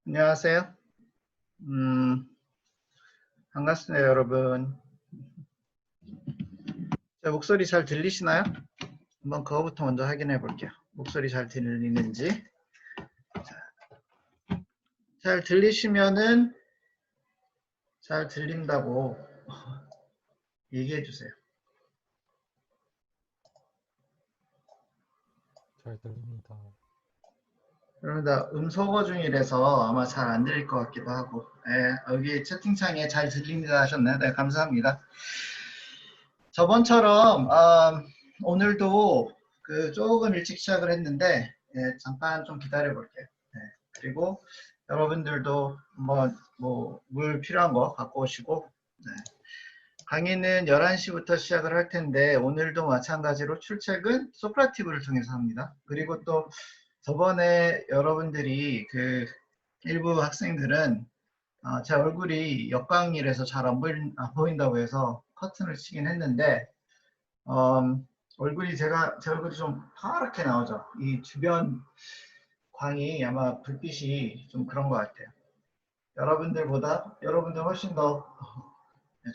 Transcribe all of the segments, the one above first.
안녕하세요. 반갑습니다, 여러분. 제 목소리 잘 들리시나요? 한번 그거부터 먼저 확인해 볼게요. 목소리 잘 들리는지. 잘 들리시면은 잘 들린다고 얘기해 주세요. 잘 들립니다. 그러다 음소거 중이라서 아마 잘 안 들릴 것 같기도 하고. 여기 채팅창에 잘 들립니다 하셨나요? 네, 감사합니다. 저번처럼 오늘도 조금 일찍 시작을 했는데 잠깐 좀 기다려 볼게요. 그리고 여러분들도 한번 물 필요한 거 갖고 오시고 강의는 11시부터 시작을 할 텐데 오늘도 마찬가지로 출첵은 소크라티브를 통해서 합니다. 그리고 또 저번에 여러분들이 일부 학생들은 제 얼굴이 역광이라서 잘 안 보인다고 해서 커튼을 치긴 했는데 제 얼굴이 좀 파랗게 나오죠. 이 주변 광이 아마 불빛이 좀 그런 것 같아요. 여러분들 훨씬 더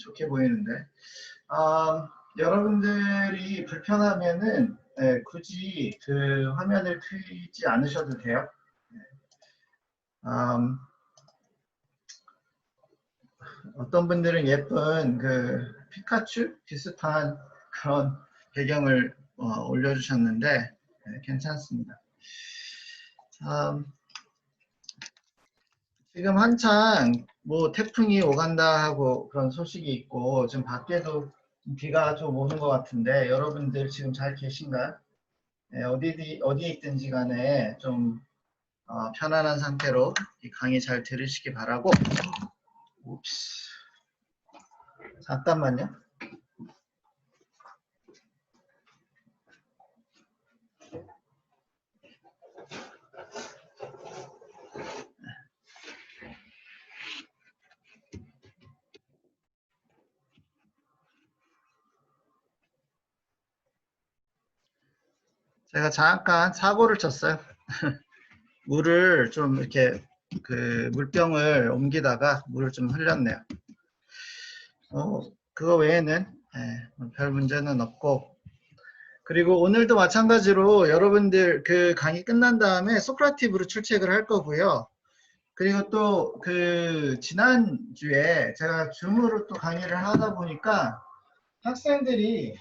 좋게 보이는데 여러분들이 불편하면은 굳이 화면을 켜지 않으셔도 돼요. 어떤 분들은 예쁜 피카츄 비슷한 그런 배경을 올려주셨는데 괜찮습니다. 지금 한창 태풍이 오간다 하고 그런 소식이 있고 지금 밖에도 비가 좀 오는 것 같은데 여러분들 지금 잘 계신가요? 어디에 있든지 간에 좀 편안한 상태로 이 강의 잘 들으시기 바라고. 옵스. 잠깐만요. 제가 잠깐 사고를 쳤어요. 물을 좀 이렇게 물병을 옮기다가 물을 좀 흘렸네요. 그거 외에는 별 문제는 없고, 그리고 오늘도 마찬가지로 여러분들 강의 끝난 다음에 소크라티브로 출첵을 할 거고요. 그리고 또 지난주에 제가 줌으로 또 강의를 하다 보니까 학생들이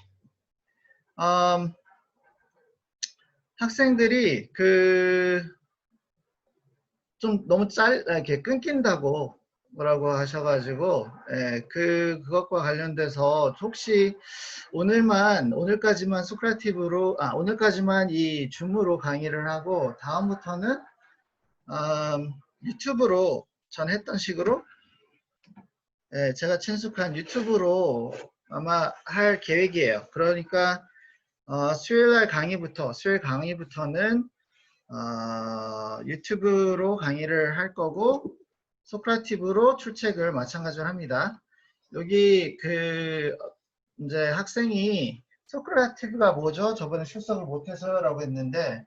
좀 너무 이렇게 끊긴다고 뭐라고 하셔가지고 그것과 관련돼서 혹시 오늘까지만 오늘까지만 이 줌으로 강의를 하고 다음부터는 유튜브로 전 했던 식으로 제가 친숙한 유튜브로 아마 할 계획이에요. 그러니까 수요일 강의부터는 유튜브로 강의를 할 거고 소크라티브로 출첵을 마찬가지로 합니다. 여기 이제 학생이 소크라티브가 뭐죠? 저번에 출석을 못해서 라고 했는데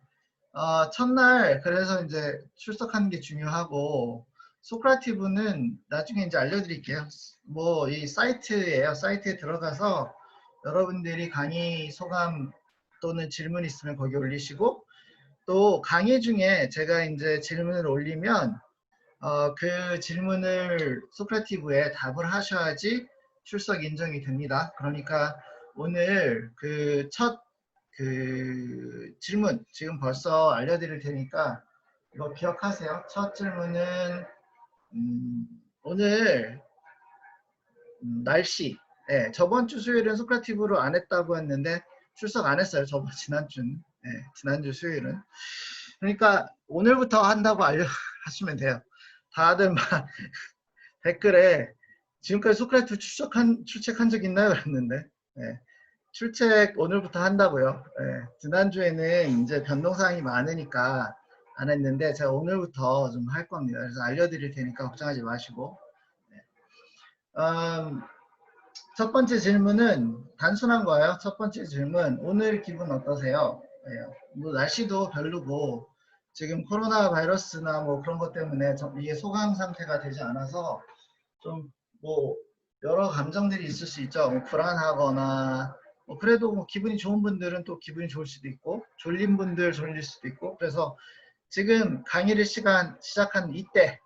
첫날 그래서 이제 출석하는 게 중요하고 소크라티브는 나중에 이제 알려드릴게요. 이 사이트예요. 사이트에 들어가서 여러분들이 강의 소감 또는 질문 있으면 거기 올리시고 또 강의 중에 제가 이제 질문을 올리면 그 질문을 소크라티브에 답을 하셔야지 출석 인정이 됩니다. 그러니까 오늘 첫 질문 지금 벌써 알려드릴 테니까 이거 기억하세요. 첫 질문은 오늘 날씨. 저번 주 수요일은 소크라티브로 안 했다고 했는데 출석 안 했어요. 지난주 수요일은. 그러니까 오늘부터 한다고 하시면 돼요. 다들 막 댓글에 지금까지 소크라티브 출첵한 적 있나요? 그랬는데 출첵 오늘부터 한다고요. 지난주에는 이제 변동사항이 많으니까 안 했는데 제가 오늘부터 좀 할 겁니다. 그래서 알려드릴 테니까 걱정하지 마시고. 첫 번째 질문은 단순한 거예요. 첫 번째 질문, 오늘 기분 어떠세요? 날씨도 별로고 지금 코로나 바이러스나 뭐 그런 것 때문에 이게 소강 상태가 되지 않아서 좀 뭐 여러 감정들이 있을 수 있죠. 뭐 불안하거나 뭐 그래도 뭐 기분이 좋은 분들은 또 기분이 좋을 수도 있고 졸린 분들 졸릴 수도 있고 그래서 지금 강의를 시작한 이때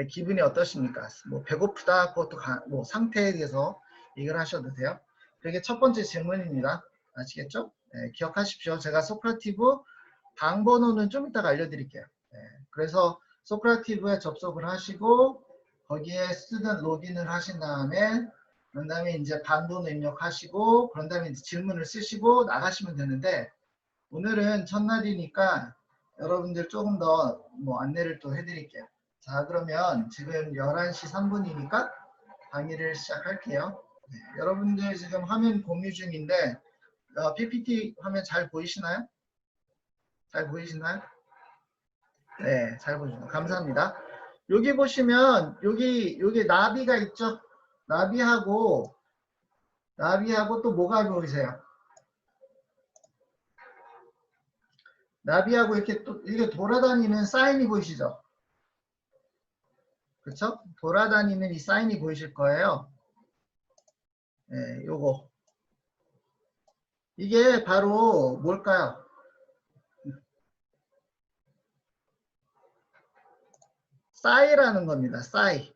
기분이 어떠십니까? 뭐 배고프다 그것도 뭐 상태에 대해서 얘기를 하셔도 돼요. 그게 첫 번째 질문입니다. 아시겠죠? 기억하십시오. 제가 소크라티브 방 번호는 좀 이따가 알려드릴게요. 그래서 소크라티브에 접속을 하시고 거기에 스튜던트 로그인을 하신 다음에 그런 다음에 이제 방 번호 입력하시고 그런 다음에 이제 질문을 쓰시고 나가시면 되는데 오늘은 첫날이니까 여러분들 조금 더 뭐 안내를 또 해드릴게요. 자 그러면 지금 11시 3분이니까 강의를 시작할게요. 여러분들 지금 화면 공유 중인데 PPT 화면 잘 보이시나요? 잘 보이시나요? 네, 잘 보시나요? 감사합니다. 여기 보시면 여기 나비가 있죠? 나비하고 또 뭐가 보이세요? 나비하고 이렇게 또 이게 돌아다니는 사인이 보이시죠? 그렇죠? 돌아다니는 이 사인이 보이실 거예요. 네, 요거 이게 바로 뭘까요? 싸이라는 겁니다. 싸이.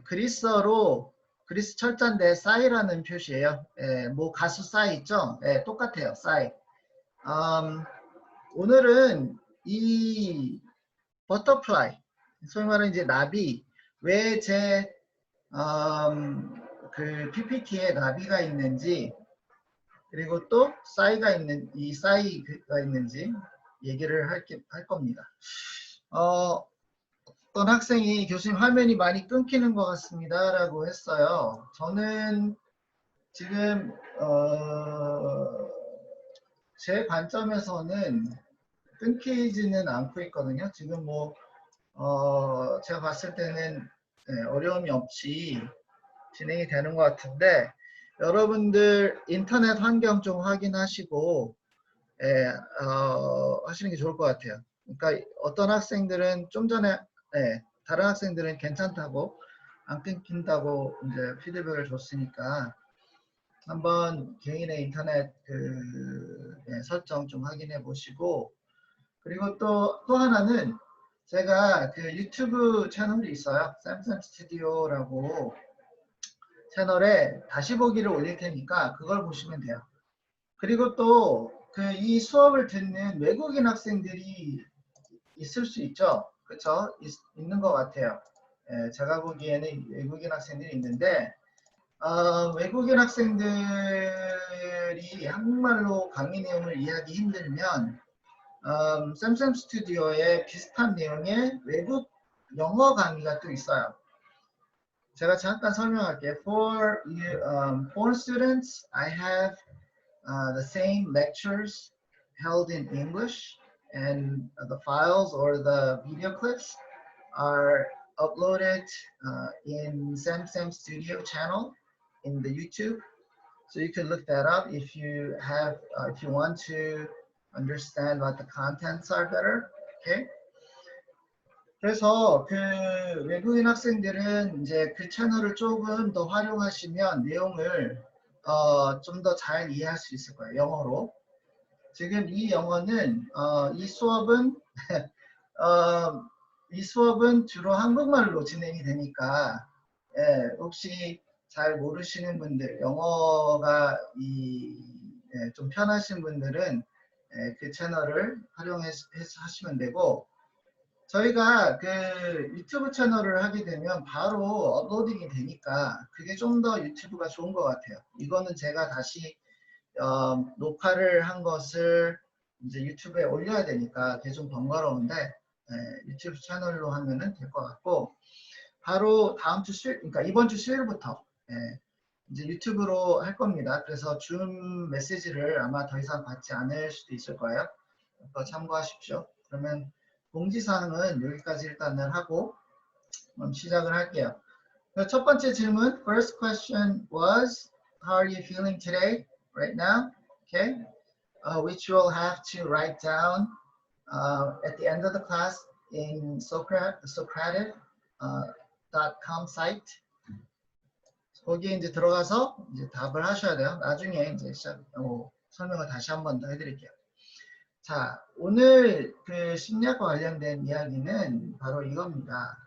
그리스어로 그리스 철자인데 싸이라는 표시예요. 뭐 가수 싸이 있죠? 똑같아요. 싸이. 오늘은 이 버터플라이, 소위 말하는 이제 나비, 왜 제 그 PPT에 나비가 있는지, 그리고 또 이 싸이가 있는지 얘기를 할 겁니다. 어떤 학생이 교수님 화면이 많이 끊기는 것 같습니다 라고 했어요. 저는 지금 제 관점에서는 끊기지는 않고 있거든요. 지금 뭐 제가 봤을 때는 어려움이 없이 진행이 되는 것 같은데 여러분들 인터넷 환경 좀 확인하시고 하시는 게 좋을 것 같아요. 그러니까 어떤 학생들은 좀 전에 다른 학생들은 괜찮다고 안 끊긴다고 이제 피드백을 줬으니까 한번 개인의 인터넷 설정 좀 확인해 보시고 그리고 또 하나는 제가 그 유튜브 채널이 있어요. 샘샘 스튜디오라고 채널에 다시 보기를 올릴 테니까 그걸 보시면 돼요. 그리고 또 그 이 수업을 듣는 외국인 학생들이 있을 수 있죠. 그렇죠? 있는 것 같아요. 제가 보기에는 외국인 학생들이 있는데 외국인 학생들이 한국말로 강의 내용을 이해하기 힘들면 샘샘 스튜디오에 비슷한 내용의 외국 영어 강의가 또 있어요. 제가 잠깐 설명할게요. For foreign students, I have the same lectures held in English, and the files or the video clips are uploaded in SamSam Studio channel in the YouTube. So you can look that up if you have, if you want to understand what the contents are better. Okay. 그래서 그 외국인 학생들은 이제 그 채널을 조금 더 활용하시면 내용을 좀 더 잘 이해할 수 있을 거예요. 영어로. 지금 이 영어는 이 수업은 이 수업은 주로 한국말로 진행이 되니까 혹시 잘 모르시는 분들 영어가 좀 편하신 분들은 그 채널을 활용해서 하시면 되고 저희가 그 유튜브 채널을 하게 되면 바로 업로딩이 되니까 그게 좀 더 유튜브가 좋은 것 같아요. 이거는 제가 다시 녹화를 한 것을 이제 유튜브에 올려야 되니까 그게 좀 번거로운데 유튜브 채널로 하면은 될 것 같고 바로 다음 주 수요일, 그러니까 이번 주 수요일부터 이제 유튜브로 할 겁니다. 그래서 줌 메시지를 아마 더 이상 받지 않을 수도 있을 거예요. 그거 참고하십시오. 그러면 공지사항은 여기까지 일단은 하고 시작을 할게요. 첫 번째 질문, first question was, how are you feeling today, right now? Okay, which you will have to write down at the end of the class in Socratic.com site. 거기에 이제 들어가서 이제 답을 하셔야 돼요. 나중에 이제 설명을 다시 한 번 더 해드릴게요. 자, 오늘 그 심리학과 관련된 이야기는 바로 이겁니다.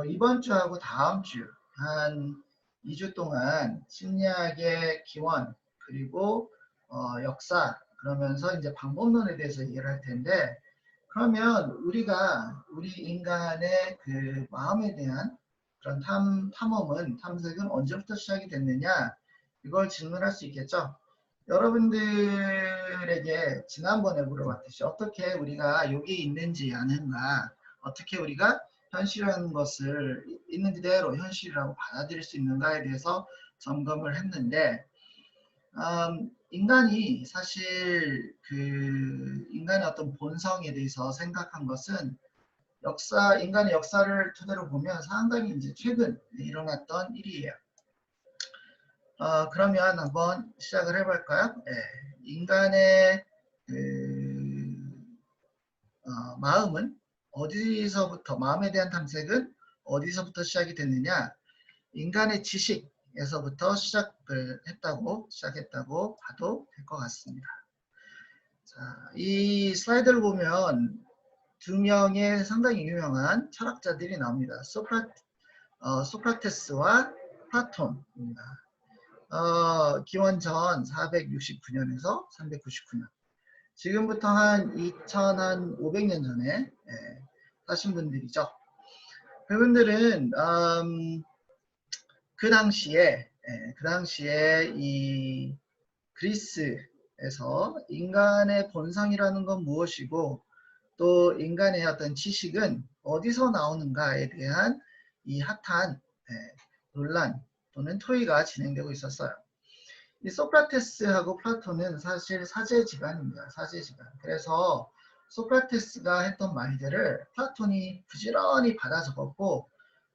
이번 주하고 다음 주 한 2주 동안 심리학의 기원 그리고 역사 그러면서 이제 방법론에 대해서 얘기를 할 텐데, 그러면 우리 인간의 그 마음에 대한 그런 탐색은 언제부터 시작이 됐느냐, 이걸 질문할 수 있겠죠. 여러분들에게 지난번에 물어봤듯이 어떻게 우리가 여기 있는지 아는가, 어떻게 우리가 현실이라는 것을 있는 그대로 현실이라고 받아들일 수 있는가에 대해서 점검을 했는데, 인간이 사실 인간의 어떤 본성에 대해서 생각한 것은 인간의 역사를 토대로 보면 상당히 이제 최근 일어났던 일이에요. 그러면 한번 시작을 해볼까요? 네, 인간의 마음은 마음에 대한 탐색은 어디서부터 시작이 됐느냐? 인간의 지식에서부터 시작했다고 봐도 될 것 같습니다. 자, 이 슬라이드를 보면 두 명의 상당히 유명한 철학자들이 나옵니다. 소크라테스와 플라톤입니다. 기원전 469년에서 399년. 지금부터 한 2500년 전에 사신 분들이죠. 그분들은 그 당시에 이 그리스에서 인간의 본성이라는 건 무엇이고 또 인간의 어떤 지식은 어디서 나오는가에 대한 이 핫한 논란 또는 토의가 진행되고 있었어요. 이 소크라테스하고 플라톤은 사실 사제지간입니다. 사제지간. 그래서 소크라테스가 했던 말들을 플라톤이 부지런히 받아 적었고,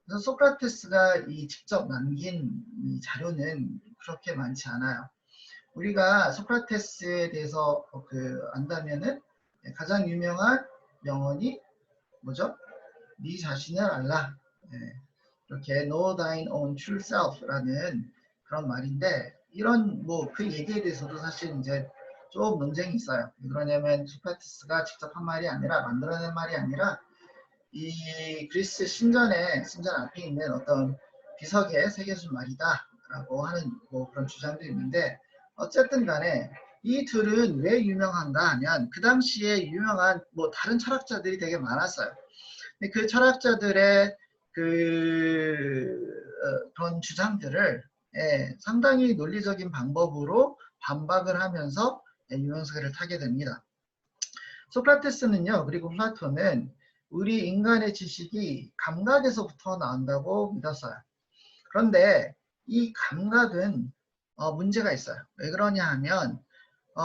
그래서 소크라테스가 직접 남긴 이 자료는 그렇게 많지 않아요. 우리가 소크라테스에 대해서 안다면은 가장 유명한 명언이 뭐죠? 네 자신을 알라. 이렇게 Know thine own true self라는 그런 말인데, 이런 그 얘기에 대해서도 사실 이제 좀 논쟁이 있어요. 왜 그러냐면 소크라테스가 직접 한 말이 아니라, 만들어낸 말이 아니라 이 그리스 신전 앞에 있는 어떤 비석에 새겨진 말이다라고 하는 그런 주장도 있는데, 어쨌든 간에 이 둘은 왜 유명한가 하면 그 당시에 유명한 다른 철학자들이 되게 많았어요. 근데 그 철학자들의 그런 주장들을 상당히 논리적인 방법으로 반박을 하면서 유명세를 타게 됩니다. 소크라테스는요, 그리고 플라톤은 우리 인간의 지식이 감각에서부터 나온다고 믿었어요. 그런데 이 감각은 문제가 있어요. 왜 그러냐 하면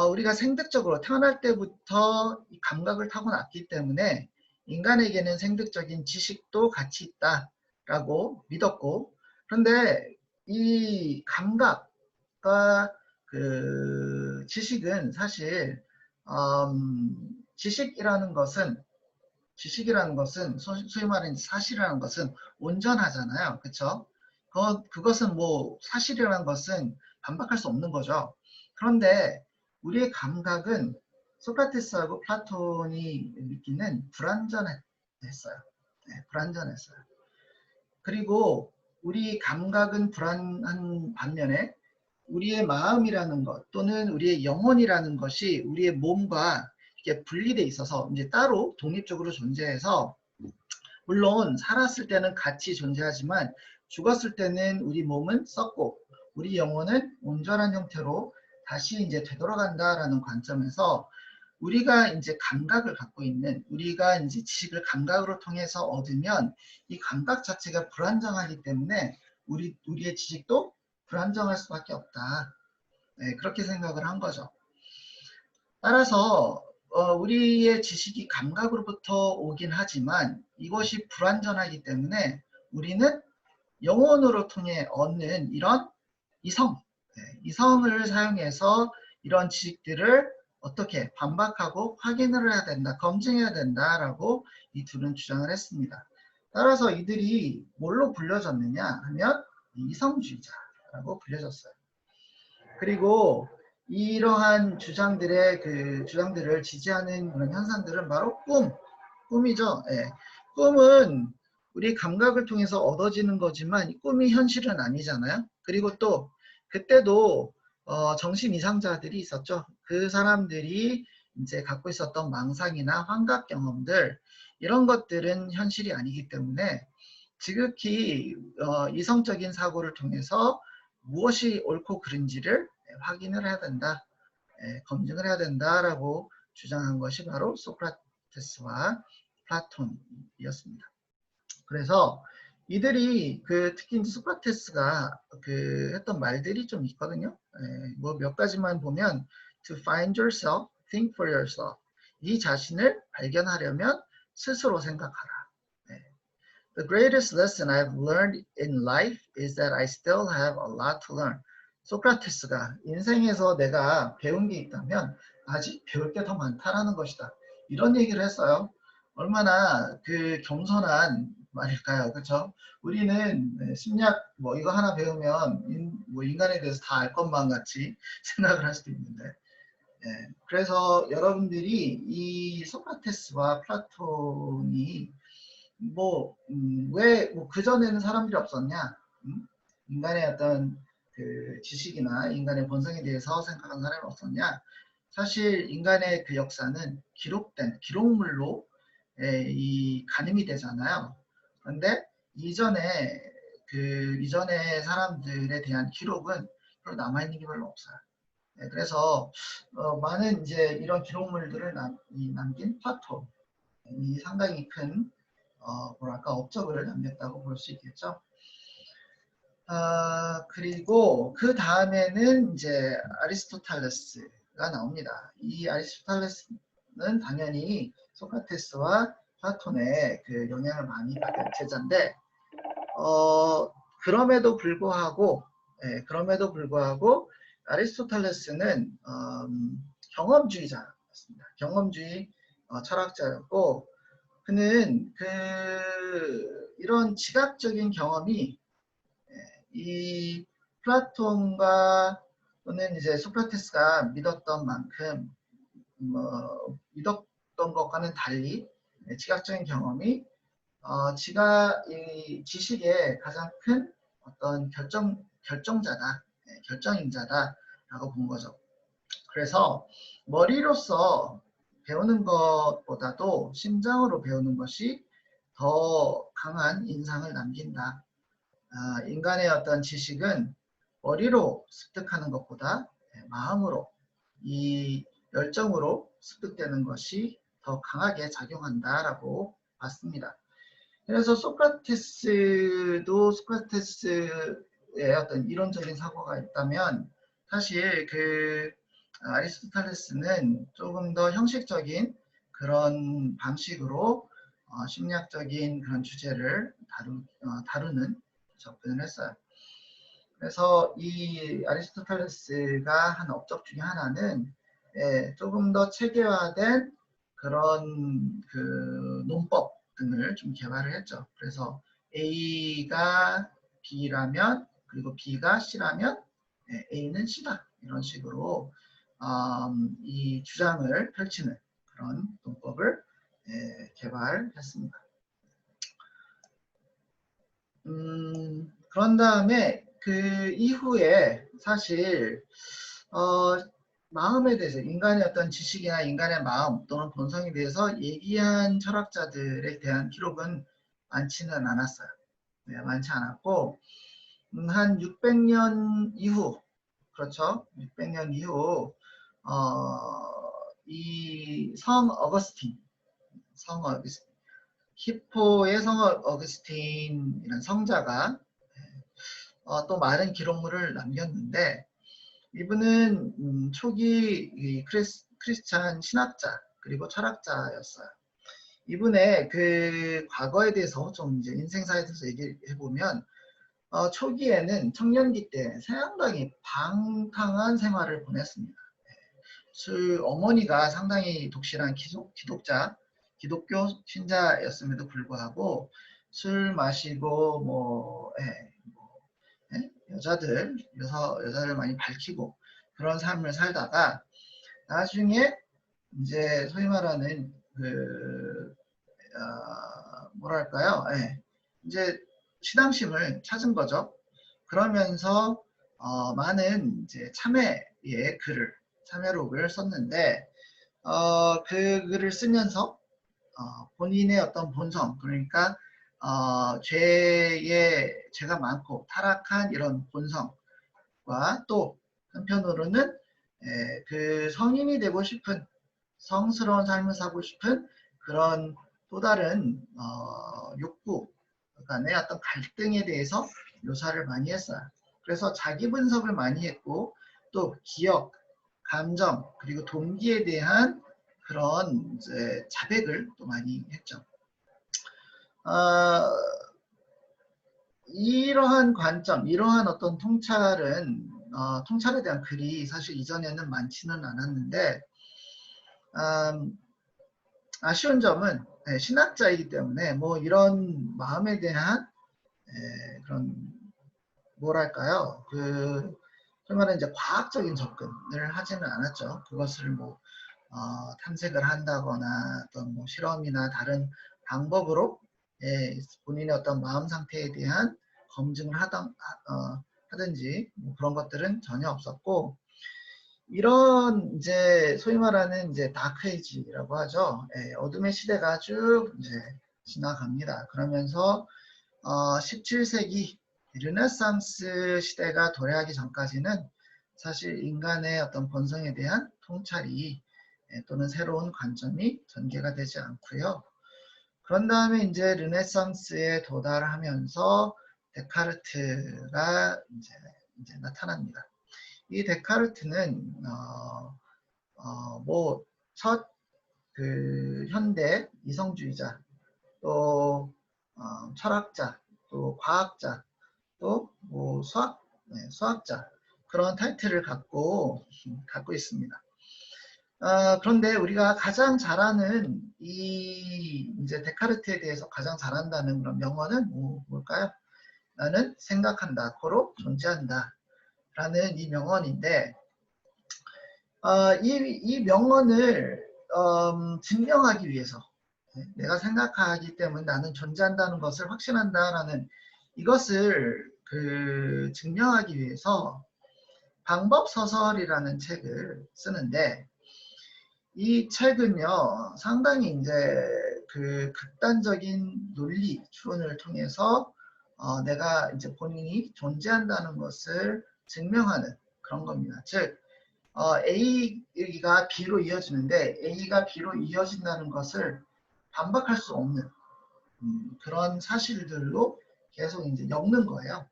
우리가 생득적으로 태어날 때부터 이 감각을 타고났기 때문에 인간에게는 생득적인 지식도 같이 있다라고 믿었고, 그런데 이 감각과 지식은 사실 지식이라는 것은 소위 말하는 사실이라는 것은 온전하잖아요. 그렇죠? 그것은 사실이라는 것은 반박할 수 없는 거죠. 그런데 우리의 감각은 소크라테스하고 플라톤이 믿기는 불완전했어요. 불완전했어요. 그리고 우리 감각은 불완한 반면에 우리의 마음이라는 것 또는 우리의 영혼이라는 것이 우리의 몸과 이렇게 분리되어 있어서 이제 따로 독립적으로 존재해서, 물론 살았을 때는 같이 존재하지만 죽었을 때는 우리 몸은 썩고 우리 영혼은 온전한 형태로 다시 이제 되돌아간다라는 관점에서 우리가 이제 감각을 갖고 있는, 우리가 이제 지식을 감각으로 통해서 얻으면 이 감각 자체가 불안정하기 때문에 우리의 지식도 불안정할 수밖에 없다. 그렇게 생각을 한 거죠. 따라서 우리의 지식이 감각으로부터 오긴 하지만 이것이 불완전하기 때문에 우리는 영혼으로 통해 얻는 이런 이성을 사용해서 이런 지식들을 어떻게 반박하고 확인을 해야 된다, 검증해야 된다라고 이 둘은 주장을 했습니다. 따라서 이들이 뭘로 불려졌느냐 하면 이성주의자라고 불려졌어요. 그리고 이러한 주장들을 지지하는 그런 현상들은 바로 꿈이죠. 예. 꿈은 우리 감각을 통해서 얻어지는 거지만 이 꿈이 현실은 아니잖아요. 그리고 또 그때도 정신 이상자들이 있었죠. 그 사람들이 이제 갖고 있었던 망상이나 환각 경험들 이런 것들은 현실이 아니기 때문에 지극히 이성적인 사고를 통해서 무엇이 옳고 그른지를 확인을 해야 된다, 검증을 해야 된다라고 주장한 것이 바로 소크라테스와 플라톤이었습니다. 그래서 이들이 특히 이제 소크라테스가 했던 말들이 좀 있거든요. 뭐 몇 가지만 보면 to find yourself, think for yourself. 이 자신을 발견하려면 스스로 생각하라. The greatest lesson I've learned in life is that I still have a lot to learn. 소크라테스가 인생에서 내가 배운 게 있다면 아직 배울 게 더 많다라는 것이다. 이런 얘기를 했어요. 얼마나 겸손한 말일까요? 그렇죠? 우리는 심리학 뭐 이거 하나 배우면 인간에 대해서 다 알 것만 같이 생각을 할 수도 있는데 그래서 여러분들이 이 소크라테스와 플라톤이 왜 그전에는 사람들이 없었냐? 인간의 어떤 지식이나 인간의 본성에 대해서 생각하는 사람이 없었냐? 사실 인간의 역사는 기록된 기록물로 가늠이 되잖아요. 그런데 이전에 이전의 사람들에 대한 기록은 별로 남아있는 게 별로 없어요. 그래서 많은 이제 이런 기록물들을 남긴 플라톤, 이 상당히 큰 업적을 남겼다고 볼 수 있겠죠. 그리고 그 다음에는 이제 아리스토텔레스가 나옵니다. 이 아리스토텔레스는 당연히 소크라테스와 플라톤의 영향을 많이 받은 제자인데, 그럼에도 불구하고 아리스토텔레스는 경험주의자였습니다. 경험주의 철학자였고, 그는 이런 지각적인 경험이 이 플라톤과 또는 이제 소크라테스가 믿었던 만큼 믿었던 것과는 달리 지각적인 경험이 이 지식의 가장 큰 어떤 결정인자다라고 본 거죠. 그래서 머리로서 배우는 것보다도 심장으로 배우는 것이 더 강한 인상을 남긴다. 인간의 어떤 지식은 머리로 습득하는 것보다 마음으로, 이 열정으로 습득되는 것이 더 강하게 작용한다라고 봤습니다. 그래서 소크라테스의 어떤 이론적인 사고가 있다면 사실 아리스토텔레스는 조금 더 형식적인 그런 방식으로 심리학적인 그런 주제를 다루는 접근을 했어요. 그래서 이 아리스토텔레스가 한 업적 중에 하나는 조금 더 체계화된 그런 논법 등을 좀 개발을 했죠. 그래서 A가 B라면 그리고 B가 C라면 A는 C다. 이런 식으로 이 주장을 펼치는 그런 논법을 개발했습니다. 그런 다음에 이후에 사실 마음에 대해서 인간의 어떤 지식이나 인간의 마음 또는 본성에 대해서 얘기한 철학자들에 대한 기록은 많지는 않았어요. 많지 않았고 한 600년 이후, 그렇죠? 600년 이후 이 성 어거스틴, 히포의 성 어거스틴이라는 성자가 또 많은 기록물을 남겼는데, 이분은 초기 크리스찬 신학자 그리고 철학자였어요. 이분의 과거에 대해서 좀 이제 인생사에 대해서 얘기해 보면 초기에는 청년기 때 상당히 방탕한 생활을 보냈습니다. 술 어머니가 상당히 독실한 기독교 신자였음에도 불구하고 술 마시고 여자들 많이 밝히고 그런 삶을 살다가 나중에 이제 소위 말하는 뭐랄까요? 이제 신앙심을 찾은 거죠. 그러면서 많은 이제 참회록을 썼는데 그 글을 쓰면서 본인의 어떤 본성, 그러니까 죄가 많고 타락한 이런 본성과 또 한편으로는 그 성인이 되고 싶은 성스러운 삶을 살고 싶은 그런 또 다른 욕구 간의 어떤 갈등에 대해서 묘사를 많이 했어요. 그래서 자기 분석을 많이 했고 또 기억, 감정 그리고 동기에 대한 그런 이제 자백을 또 많이 했죠. 이러한 관점, 이러한 어떤 통찰에 대한 글이 사실 이전에는 많지는 않았는데 아쉬운 점은 신학자이기 때문에 뭐 이런 마음에 대한 그런 뭐랄까요 정말 이제 과학적인 접근을 하지는 않았죠. 그것을 뭐 탐색을 한다거나 어떤 뭐 실험이나 다른 방법으로 본인의 어떤 마음 상태에 대한 검증을 하든지 뭐 그런 것들은 전혀 없었고 이런 이제 소위 말하는 이제 다크 에이지라고 하죠. 어둠의 시대가 쭉 이제 지나갑니다. 그러면서 17세기 르네상스 시대가 도래하기 전까지는 사실 인간의 어떤 본성에 대한 통찰이 또는 새로운 관점이 전개가 되지 않고요. 그런 다음에 이제 르네상스에 도달하면서 데카르트가 이제 나타납니다. 이 데카르트는 뭐 첫 그 현대 이성주의자 또 철학자 또 과학자 또 뭐 수학자 그런 타이틀을 갖고 있습니다. 그런데 우리가 가장 잘 아는 이제 데카르트에 대해서 가장 잘 안다는 그런 명언은 뭘까요? 나는 생각한다, 고로 존재한다 라는 이 명언인데 이 명언을 증명하기 위해서 내가 생각하기 때문에 나는 존재한다는 것을 확신한다라는 이것을 증명하기 위해서 방법서설이라는 책을 쓰는데 이 책은요 상당히 이제 극단적인 논리 추론을 통해서 내가 이제 본인이 존재한다는 것을 증명하는 그런 겁니다. 즉 A가 B로 이어지는데 A가 B로 이어진다는 것을 반박할 수 없는 그런 사실들로 계속 이제 엮는 거예요.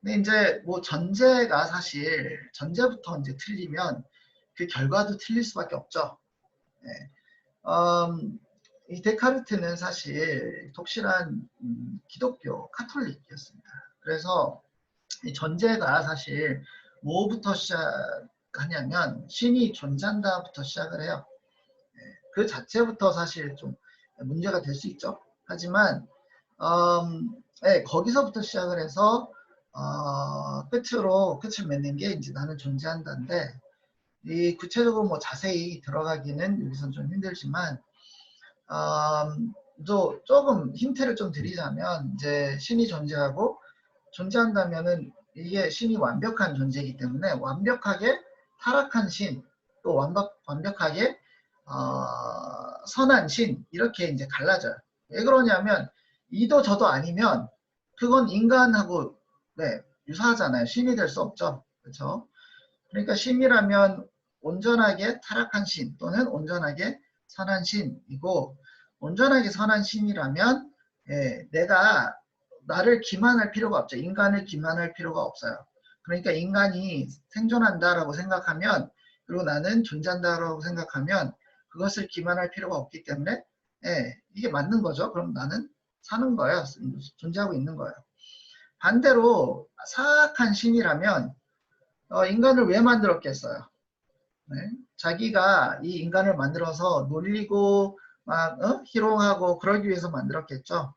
근데 이제 뭐 전제부터 이제 틀리면 그 결과도 틀릴 수밖에 없죠. 네. 이 데카르트는 사실 독실한 기독교 카톨릭이었습니다. 그래서 이 전제가 사실 뭐부터 시작하냐면 신이 존재한다부터 시작을 해요. 그 자체부터 사실 좀 문제가 될 수 있죠. 하지만 거기서부터 시작을 해서 끝을 맺는 게 이제 나는 존재한다인데 이 구체적으로 뭐 자세히 들어가기는 여기선 좀 힘들지만 조금 힌트를 좀 드리자면 이제 신이 존재한다면은 이게 신이 완벽한 존재이기 때문에 완벽하게 타락한 신 또 완벽하게 선한 신 이렇게 이제 갈라져요. 왜 그러냐면 이도 저도 아니면 그건 인간하고 유사하잖아요. 신이 될 수 없죠. 그렇죠? 그러니까 신이라면 온전하게 타락한 신 또는 온전하게 선한 신이고 온전하게 선한 신이라면 내가 나를 기만할 필요가 없죠. 인간을 기만할 필요가 없어요. 그러니까 인간이 생존한다라고 생각하면 그리고 나는 존재한다라고 생각하면 그것을 기만할 필요가 없기 때문에 이게 맞는 거죠. 그럼 나는 사는 거예요. 존재하고 있는 거예요. 반대로 사악한 신이라면 인간을 왜 만들었겠어요? 네? 자기가 이 인간을 만들어서 놀리고 막 희롱하고 그러기 위해서 만들었겠죠.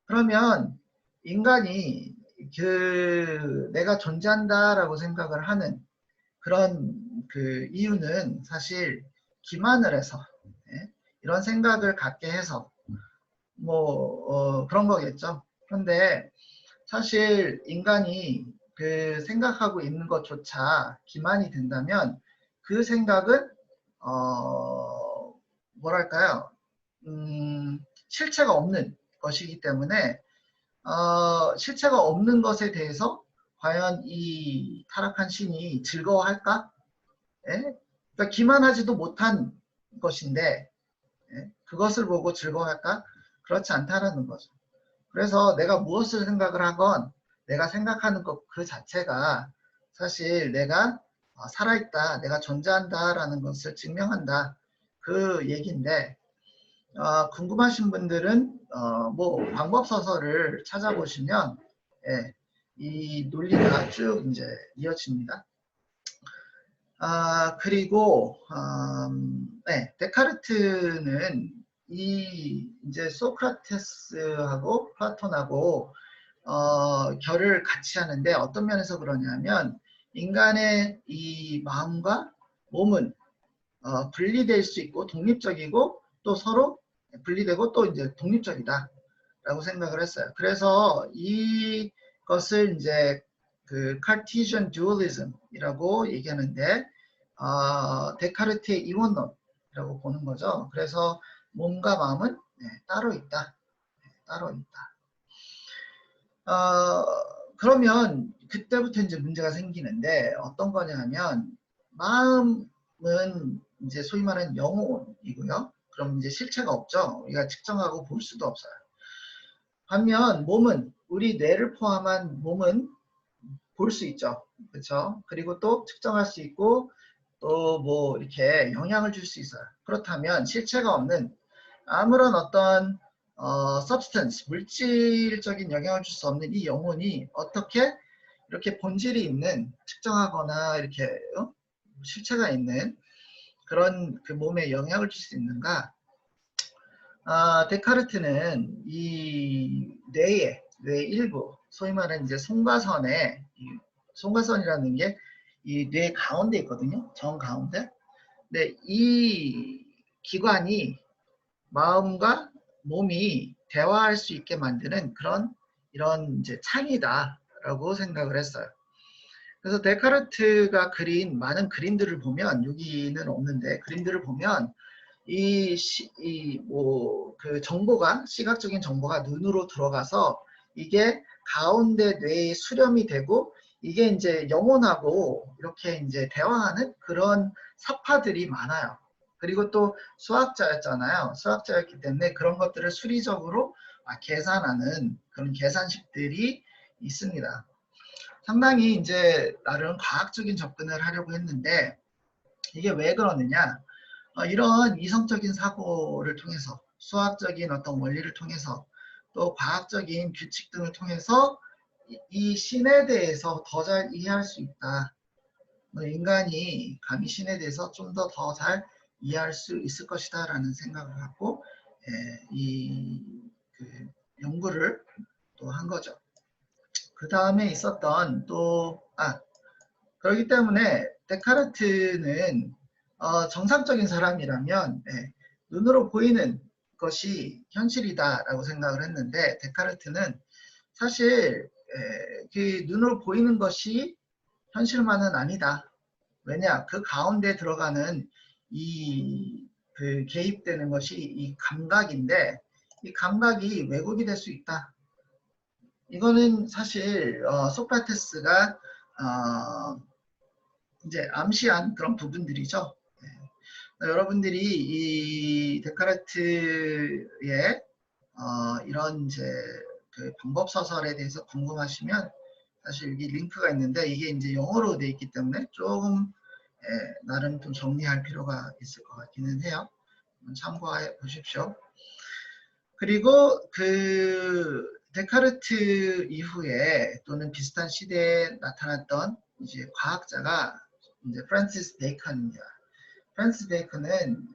그러면 인간이 내가 존재한다라고 생각을 하는 그런 그 이유는 사실 기만을 해서 이런 생각을 갖게 해서 그런 거겠죠. 그런데 사실 인간이 그 생각하고 있는 것조차 기만이 된다면 그 생각은 뭐랄까요? 실체가 없는 것이기 때문에 실체가 없는 것에 대해서 과연 이 타락한 신이 즐거워할까? 예? 그러니까 기만하지도 못한 것인데 그것을 보고 즐거워할까? 그렇지 않다라는 거죠. 그래서 내가 무엇을 생각을 하건 내가 생각하는 것 그 자체가 사실 내가 살아있다, 내가 존재한다라는 것을 증명한다. 그 얘기인데 궁금하신 분들은 방법 서설을 찾아보시면 이 논리가 쭉 이제 이어집니다. 그리고 데카르트는 이제 소크라테스하고 플라톤하고 결을 같이 하는데 어떤 면에서 그러냐면 인간의 이 마음과 몸은 분리될 수 있고 독립적이고 또 서로 분리되고 또 이제 독립적이다 라고 생각을 했어요. 그래서 이것을 이제 그 Cartesian dualism이라고 얘기하는데 데카르트의 이원론이라고 보는 거죠. 그래서 몸과 마음은 따로 있다. 따로 있다. 그러면 그때부터 이제 문제가 생기는데 어떤 거냐 하면 마음은 이제 소위 말하는 영혼이고요. 그럼 이제 실체가 없죠. 우리가 측정하고 볼 수도 없어요. 반면 몸은 우리 뇌를 포함한 몸은 볼 수 있죠. 그렇죠? 그리고 또 측정할 수 있고 또 뭐 이렇게 영향을 줄 수 있어요. 그렇다면 실체가 없는 아무런 어떤 substance, 물질적인 영향을 줄 수 없는 이 영혼이 어떻게 이렇게 본질이 있는 측정하거나 이렇게 실체가 있는 그런 그 몸에 영향을 줄 수 있는가? 데카르트는 이 뇌의 뇌 일부, 소위 말하는 이제 송가선에 송가선이라는 게 이 뇌 가운데 있거든요. 정 가운데. 근데 이 기관이 마음과 몸이 대화할 수 있게 만드는 이런 이제 창이다라고 생각을 했어요. 그래서 데카르트가 그린 많은 그림들을 보면 여기는 없는데 그림들을 보면 그 정보가 시각적인 정보가 눈으로 들어가서 이게 가운데 뇌에 수렴이 되고 이게 이제 영혼하고 이렇게 이제 대화하는 그런 사파들이 많아요. 그리고 또 수학자였잖아요. 수학자였기 때문에 그런 것들을 수리적으로 계산하는 그런 계산식들이 있습니다. 상당히 이제 나름 과학적인 접근을 하려고 했는데 이게 왜 그러느냐? 이런 이성적인 사고를 통해서 수학적인 어떤 원리를 통해서 또 과학적인 규칙 등을 통해서 이 신에 대해서 더 잘 이해할 수 있다. 인간이 감히 신에 대해서 좀 더 잘 이해할 수 있을 것이다 라는 생각을 갖고 그 연구를 또 한 거죠. 그 다음에 있었던 그렇기 때문에 데카르트는 정상적인 사람이라면 눈으로 보이는 것이 현실이다라고 생각을 했는데 데카르트는 사실 그 눈으로 보이는 것이 현실만은 아니다. 왜냐? 그 가운데 들어가는 그 개입되는 것이 이 감각인데 이 감각이 왜곡이 될 수 있다. 이거는 사실 소크라테스가 이제 암시한 그런 부분들이죠. 여러분들이 이 데카르트의 이런 이제 그 방법 서설에 대해서 궁금하시면 사실 여기 링크가 있는데 이게 이제 영어로 되어 있기 때문에 조금 나름 좀 정리할 필요가 있을 것 같기는 해요. 참고해 보십시오. 그리고 그 데카르트 이후에 또는 비슷한 시대에 나타났던 이제 과학자가 이제 프란시스 베이컨입니다. 프란시스 베이컨은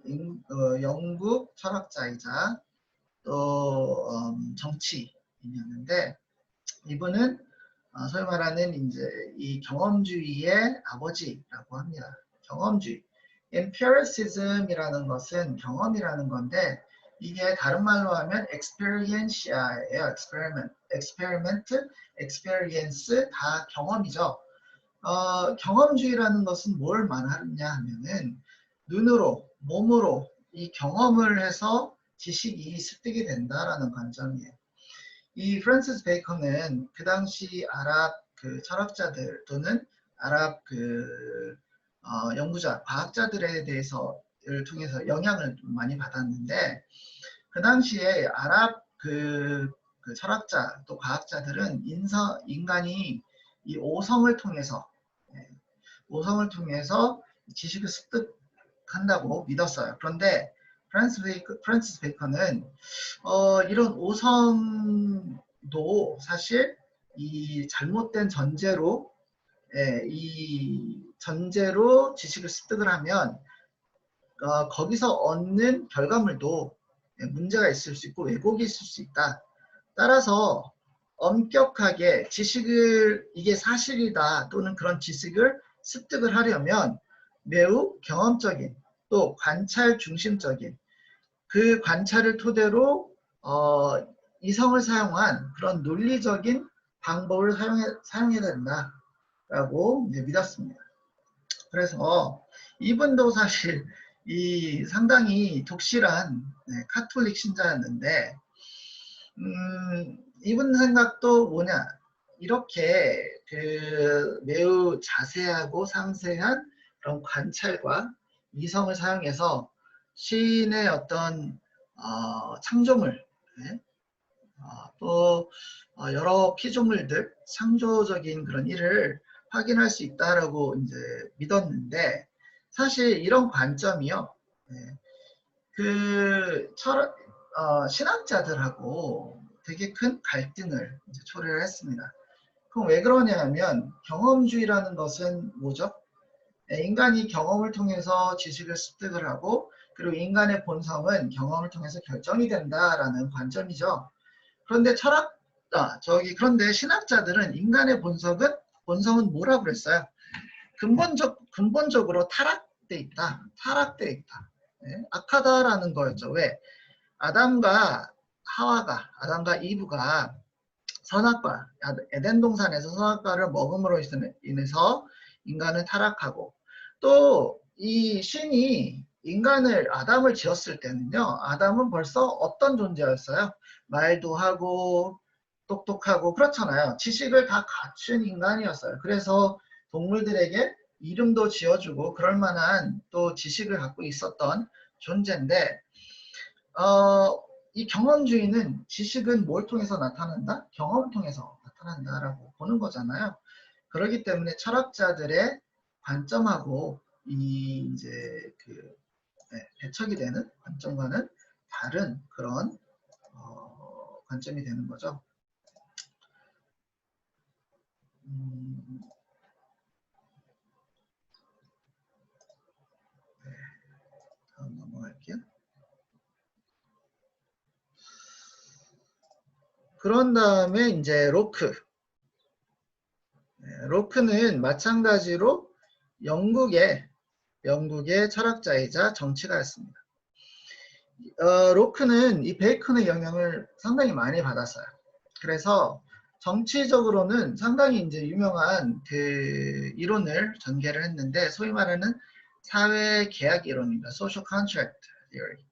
영국 철학자이자 또 정치인이었는데 이분은 소위 말하는 이제 이 경험주의의 아버지라고 합니다. 경험주의. empiricism이라는 것은 경험이라는 건데 이게 다른 말로 하면 experientia예요. experiment, experience 다 경험이죠. 경험주의라는 것은 뭘 말하느냐 하면은 눈으로, 몸으로 이 경험을 해서 지식이 습득이 된다라는 관점이에요. 이 프란시스 베이컨은 그 당시 아랍 그 철학자들 또는 아랍 그 연구자, 과학자들에 대해서를 통해서 영향을 많이 받았는데 그 당시에 아랍 그 철학자 또 과학자들은 인간이 이 오성을 통해서 오성을 통해서 지식을 습득한다고 믿었어요. 그런데 프란시스 베이컨은 이런 오성도 사실 이 잘못된 전제로 이 전제로 지식을 습득을 하면 거기서 얻는 결과물도 문제가 있을 수 있고 왜곡이 있을 수 있다. 따라서 엄격하게 지식을 이게 사실이다 또는 그런 지식을 습득을 하려면 매우 경험적인 또 관찰 중심적인 그 관찰을 토대로 이성을 사용한 그런 논리적인 방법을 사용해야 된다라고 이제 믿었습니다. 그래서 이분도 사실 이 상당히 독실한 카톨릭 신자였는데 이분 생각도 뭐냐 이렇게 그 매우 자세하고 상세한 그런 관찰과 이성을 사용해서 시인의 어떤 창조물 또 여러 피조물들 창조적인 그런 일을 확인할 수 있다라고 이제 믿었는데 사실 이런 관점이요 그 신학자들하고 되게 큰 갈등을 이제 초래를 했습니다. 그럼 왜 그러냐면 경험주의라는 것은 뭐죠? 인간이 경험을 통해서 지식을 습득을 하고 그리고 인간의 본성은 경험을 통해서 결정이 된다라는 관점이죠. 그런데 그런데 신학자들은 인간의 본성은 뭐라고 그랬어요? 근본적으로 타락돼 있다. 타락돼 있다. 악하다라는 거였죠. 왜? 아담과 이브가 선악과, 에덴 동산에서 선악과를 먹음으로 인해서 인간은 타락하고 또 이 신이 아담을 지었을 때는요. 아담은 벌써 어떤 존재였어요? 말도 하고 똑똑하고 그렇잖아요. 지식을 다 갖춘 인간이었어요. 그래서 동물들에게 이름도 지어주고 그럴 만한 또 지식을 갖고 있었던 존재인데 이 경험주의는 지식은 뭘 통해서 나타난다? 경험을 통해서 나타난다라고 보는 거잖아요. 그렇기 때문에 철학자들의 관점하고 이 이제 그 배척이 되는 관점과는 다른 그런 관점이 되는 거죠. 다음 넘어갈게요. 그런 다음에 이제 로크는 마찬가지로 영국의 철학자이자 정치가였습니다. 로크는 이 베이컨의 영향을 상당히 많이 받았어요. 그래서 정치적으로는 상당히 이제 유명한 그 이론을 전개를 했는데 소위 말하는 사회 계약 이론입니다. Social Contract Theory.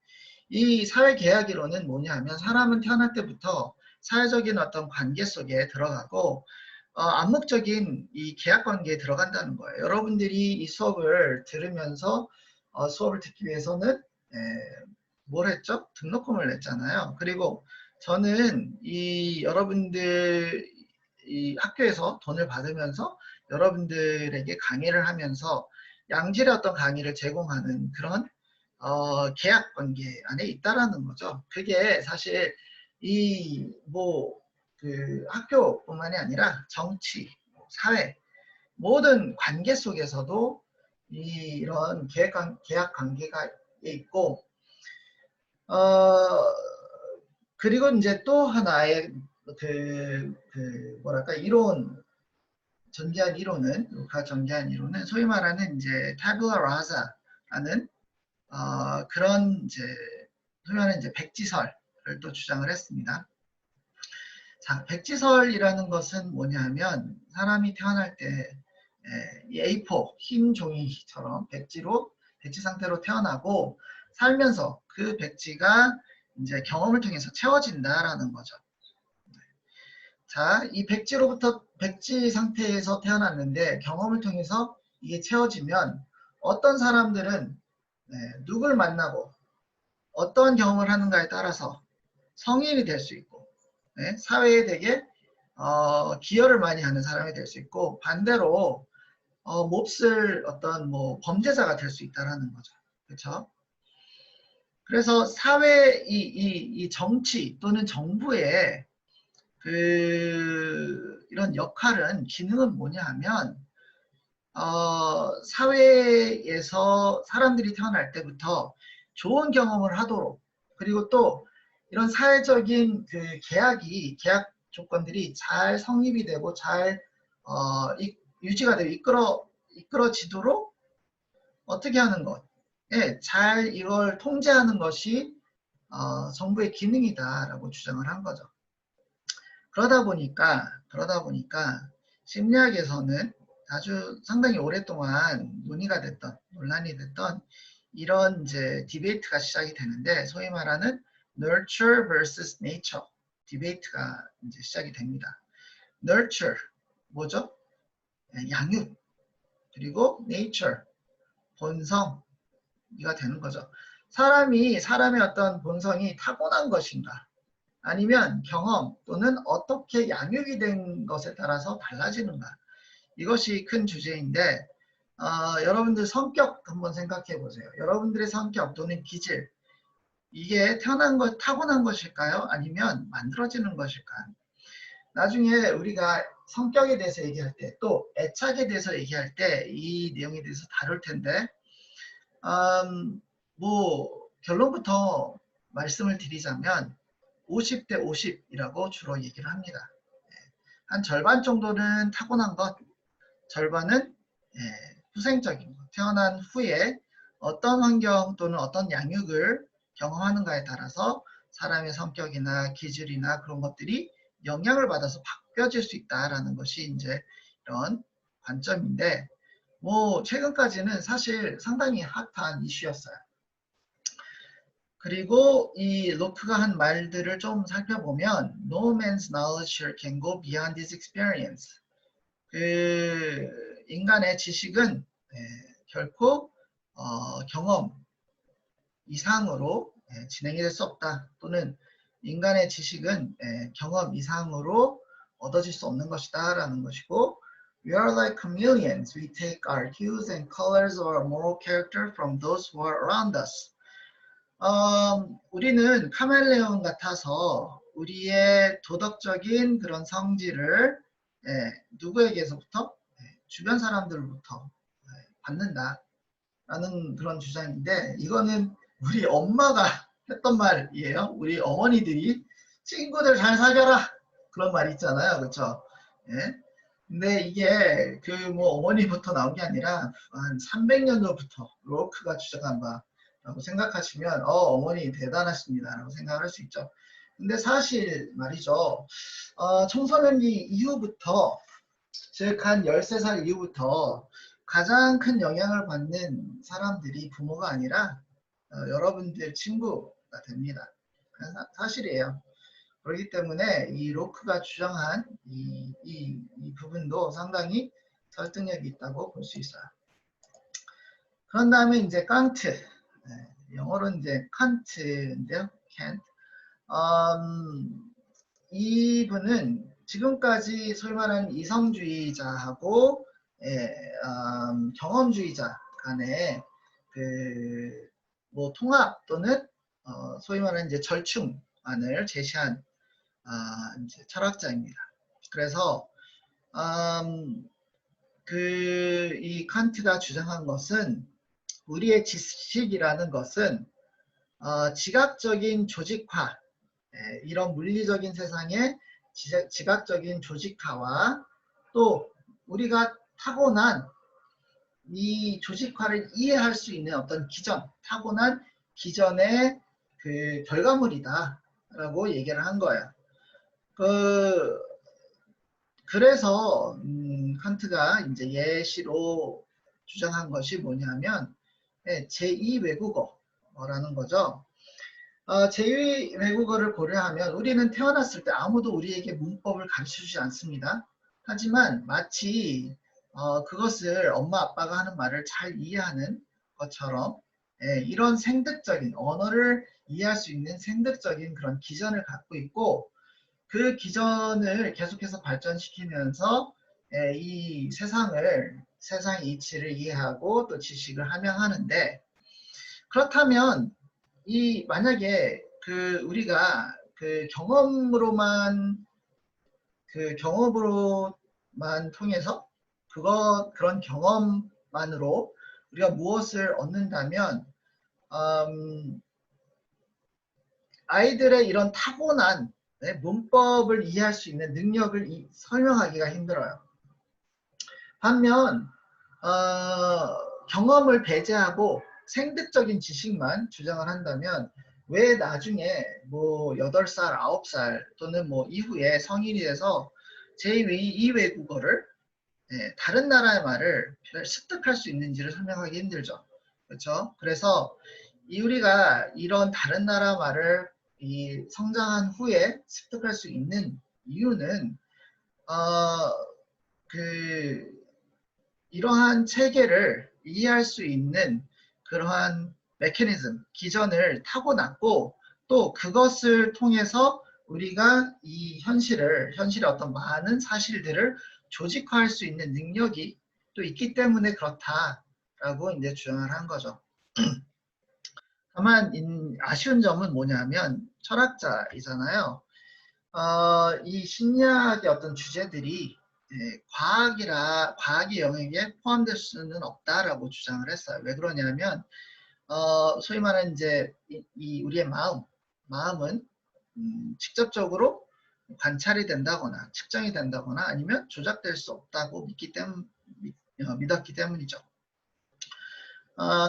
이 사회 계약 이론은 뭐냐 하면 사람은 태어날 때부터 사회적인 어떤 관계 속에 들어가고 암묵적인 이 계약 관계에 들어간다는 거예요. 여러분들이 이 수업을 들으면서 수업을 듣기 위해서는 뭘 했죠? 등록금을 냈잖아요. 그리고 저는 이 여러분들 이 학교에서 돈을 받으면서 여러분들에게 강의를 하면서 양질의 어떤 강의를 제공하는 그런 계약 관계 안에 있다라는 거죠. 그게 사실 이 그 학교뿐만이 아니라 정치, 사회 모든 관계 속에서도 이런 계약 관계가 있고, 그리고 이제 또 하나의 뭐랄까, 전개한 이론은, 루카 전개한 이론은 소위 말하는 이제 타블라 라자라는 그런 이제 소위 말하는 이제 백지설을 또 주장을 했습니다. 자, 백지설이라는 것은 뭐냐면 사람이 태어날 때 이 A4 흰 종이처럼 백지 상태로 태어나고 살면서 그 백지가 이제 경험을 통해서 채워진다라는 거죠. 자, 이 백지 상태에서 태어났는데 경험을 통해서 이게 채워지면 어떤 사람들은 누굴 만나고 어떤 경험을 하는가에 따라서 성인이 될 수 있고 사회에 되게 기여를 많이 하는 사람이 될 수 있고, 반대로 몹쓸 어떤 뭐 범죄자가 될 수 있다라는 거죠. 그렇죠? 그래서 사회 이 정치 또는 정부의 이런 역할은, 기능은 뭐냐 하면 사회에서 사람들이 태어날 때부터 좋은 경험을 하도록, 그리고 또 이런 사회적인 계약 조건들이 잘 성립이 되고 잘 유지가 되고 이끌어지도록 어떻게 하는 것, 잘 이걸 통제하는 것이 정부의 기능이다라고 주장을 한 거죠. 그러다 보니까 심리학에서는 아주 상당히 오랫동안 논란이 됐던 이런 이제 디베이트가 시작이 되는데, 소위 말하는 nurture versus nature 디베이트가 이제 시작이 됩니다. nurture 뭐죠? 양육. 그리고 nature 본성이가 되는 거죠. 사람의 어떤 본성이 타고난 것인가, 아니면 경험 또는 어떻게 양육이 된 것에 따라서 달라지는가, 이것이 큰 주제인데, 여러분들 성격 한번 생각해 보세요. 여러분들의 성격 또는 기질, 이게 타고난 것일까요? 아니면 만들어지는 것일까요? 나중에 우리가 성격에 대해서 얘기할 때, 또 애착에 대해서 얘기할 때 이 내용에 대해서 다룰 텐데, 뭐 결론부터 말씀을 드리자면 50대 50이라고 주로 얘기를 합니다. 한 절반 정도는 타고난 것, 절반은 후생적인 것. 태어난 후에 어떤 환경 또는 어떤 양육을 경험하는가에 따라서 사람의 성격이나 기질이나 그런 것들이 영향을 받아서 바뀌어질 수 있다라는 것이 이제 이런 관점인데, 뭐 최근까지는 사실 상당히 핫한 이슈였어요. 그리고 이 로크가 한 말들을 좀 살펴보면 No man's knowledge can go beyond his experience. 인간의 지식은 결코 경험 이상으로 진행이 될 수 없다. 또는 인간의 지식은 경험 이상으로 얻어질 수 없는 것이다 라는 것이고, We are like chameleons. We take our hues and colors or moral character from those who are around us. 우리는 카멜레온 같아서 우리의 도덕적인 그런 성질을 누구에게서부터? 주변 사람들로부터 받는다 라는 그런 주장인데, 이거는 우리 엄마가 했던 말이에요. 우리 어머니들이 친구들 잘 사귀어라 그런 말 있잖아요. 그렇죠? 근데 이게 뭐 어머니부터 나온 게 아니라 한 300년 전부터 로크가 주장한 바라고 생각하시면 어머니 대단하십니다 라고 생각할 수 있죠. 근데 사실 말이죠. 청소년기 이후부터, 즉 한 13살 이후부터 가장 큰 영향을 받는 사람들이 부모가 아니라 여러분들 친구가 됩니다. 사실이에요. 그렇기 때문에 이 로크가 주장한 이 부분도 상당히 설득력이 있다고 볼 수 있어요. 그런 다음에 이제 칸트, 영어로는 이제 칸트인데요. 칸트. 이분은 지금까지 소위 말하는 이성주의자하고 경험주의자 간의 뭐 통합 또는 소위 말하는 이제 절충안을 제시한 이제 철학자입니다. 그래서 이 칸트가 주장한 것은 우리의 지식이라는 것은 지각적인 조직화, 이런 물리적인 세상의 지각적인 조직화와 또 우리가 타고난 이 조직화를 이해할 수 있는 어떤 타고난 기전의 그 결과물이다 라고 얘기를 한 거예요. 그래서 칸트가 이제 예시로 주장한 것이 뭐냐면 제2 외국어라는 거죠. 제2 외국어를 고려하면 우리는 태어났을 때 아무도 우리에게 문법을 가르쳐주지 않습니다. 하지만 마치 그것을 엄마 아빠가 하는 말을 잘 이해하는 것처럼 이런 생득적인 언어를 이해할 수 있는 생득적인 그런 기전을 갖고 있고 그 기전을 계속해서 발전시키면서 이 세상의 이치를 이해하고 또 지식을 함양하는데 그렇다면 만약에 우리가 경험으로만 통해서 그런 경험만으로 우리가 무엇을 얻는다면 아이들의 이런 타고난 문법을 이해할 수 있는 능력을 설명하기가 힘들어요. 반면 경험을 배제하고 생득적인 지식만 주장을 한다면 왜 나중에 뭐 8살, 9살 또는 뭐 이후에 성인이 돼서 제2 외국어를 다른 나라의 말을 습득할 수 있는지를 설명하기 힘들죠. 그렇죠? 그래서 우리가 이런 다른 나라 말을 성장한 후에 습득할 수 있는 이유는 이러한 체계를 이해할 수 있는 그러한 메커니즘, 기전을 타고났고 또 그것을 통해서 우리가 이 현실의 어떤 많은 사실들을 조직화할 수 있는 능력이 또 있기 때문에 그렇다라고 이제 주장을 한 거죠. 다만 아쉬운 점은 뭐냐면 철학자이잖아요. 이 심리학의 어떤 주제들이 과학의 영역에 포함될 수는 없다라고 주장을 했어요. 왜 그러냐면 소위 말하는 이제 우리의 마음은 직접적으로 관찰이 된다거나 측정이 된다거나 아니면 조작될 수 없다고 믿었기 때문이죠.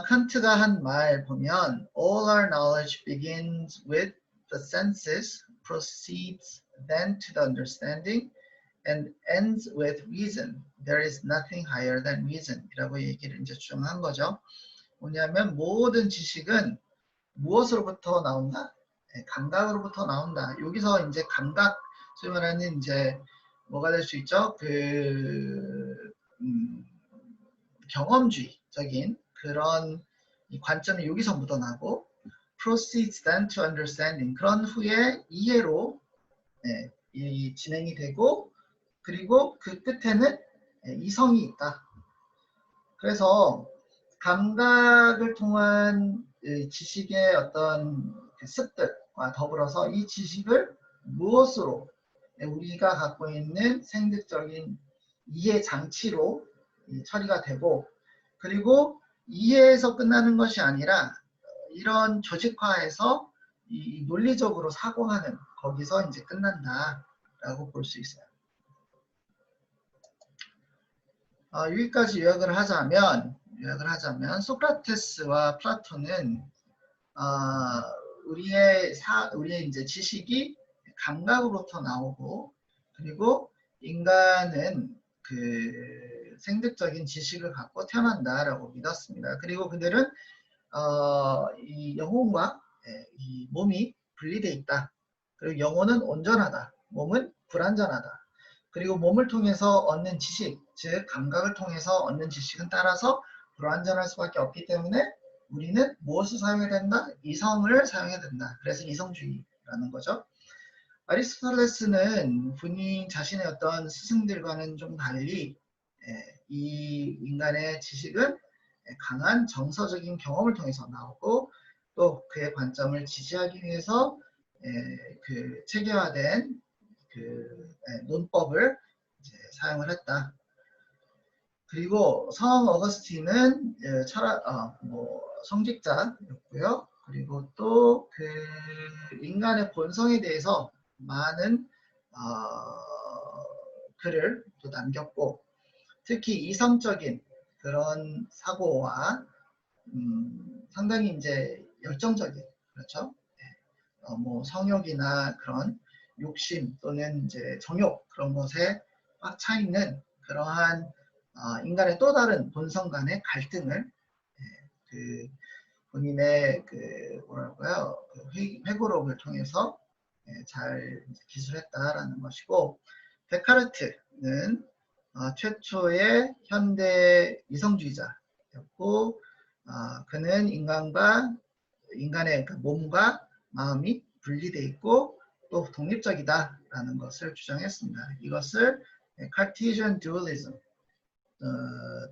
칸트가 한 말 보면 all our knowledge begins with the senses, proceeds then to the understanding, and ends with reason. There is nothing higher than reason. 이라고 얘기를 이제 주장한 거죠. 뭐냐면 모든 지식은 무엇으로부터 나온다? 감각으로부터 나온다. 여기서 이제 감각, 소위 말하는 이제 뭐가 될 수 있죠? 경험주의적인 그런 관점이 여기서 묻어나고 proceeds then to understanding 그런 후에 이해로 진행이 되고 그리고 그 끝에는 이성이 있다. 그래서 감각을 통한 지식의 어떤 습득과 더불어서 이 지식을 무엇으로 우리가 갖고 있는 생득적인 이해 장치로 처리가 되고 그리고 이해에서 끝나는 것이 아니라 이런 조직화해서 논리적으로 사고하는 거기서 이제 끝난다라고 볼 수 있어요. 여기까지 요약을 하자면 소크라테스와 플라톤은 우리의 이제 지식이 감각으로부터 나오고 그리고 인간은 생득적인 지식을 갖고 태어난다라고 믿었습니다. 그리고 그들은 이 영혼과 이 몸이 분리되어 있다. 그리고 영혼은 온전하다. 몸은 불완전하다. 그리고 몸을 통해서 얻는 지식, 즉 감각을 통해서 얻는 지식은 따라서 불완전할 수밖에 없기 때문에 우리는 무엇을 사용해야 된다? 이성을 사용해야 된다. 그래서 이성주의라는 거죠. 아리스토텔레스는 본인 자신의 어떤 스승들과는 좀 달리 이 인간의 지식은 강한 정서적인 경험을 통해서 나오고 또 그의 관점을 지지하기 위해서 체계화된 논법을 이제 사용을 했다. 그리고 성 어거스틴은 성직자였고요. 그리고 또 그 인간의 본성에 대해서 많은 글을 또 남겼고, 특히 이성적인 그런 사고와 상당히 이제 열정적인, 그렇죠? 뭐 성욕이나 그런 욕심 또는 이제 정욕, 그런 것에 꽉 차 있는 그러한 인간의 또 다른 본성 간의 갈등을 그 본인의 그 뭐랄까요, 그 회고록을 통해서 잘 기술했다라는 것이고, 데카르트는 최초의 현대 이성주의자였고, 그는 인간의 그 몸과 마음이 분리되어 있고 또 독립적이다라는 것을 주장했습니다. 이것을 Cartesian Dualism,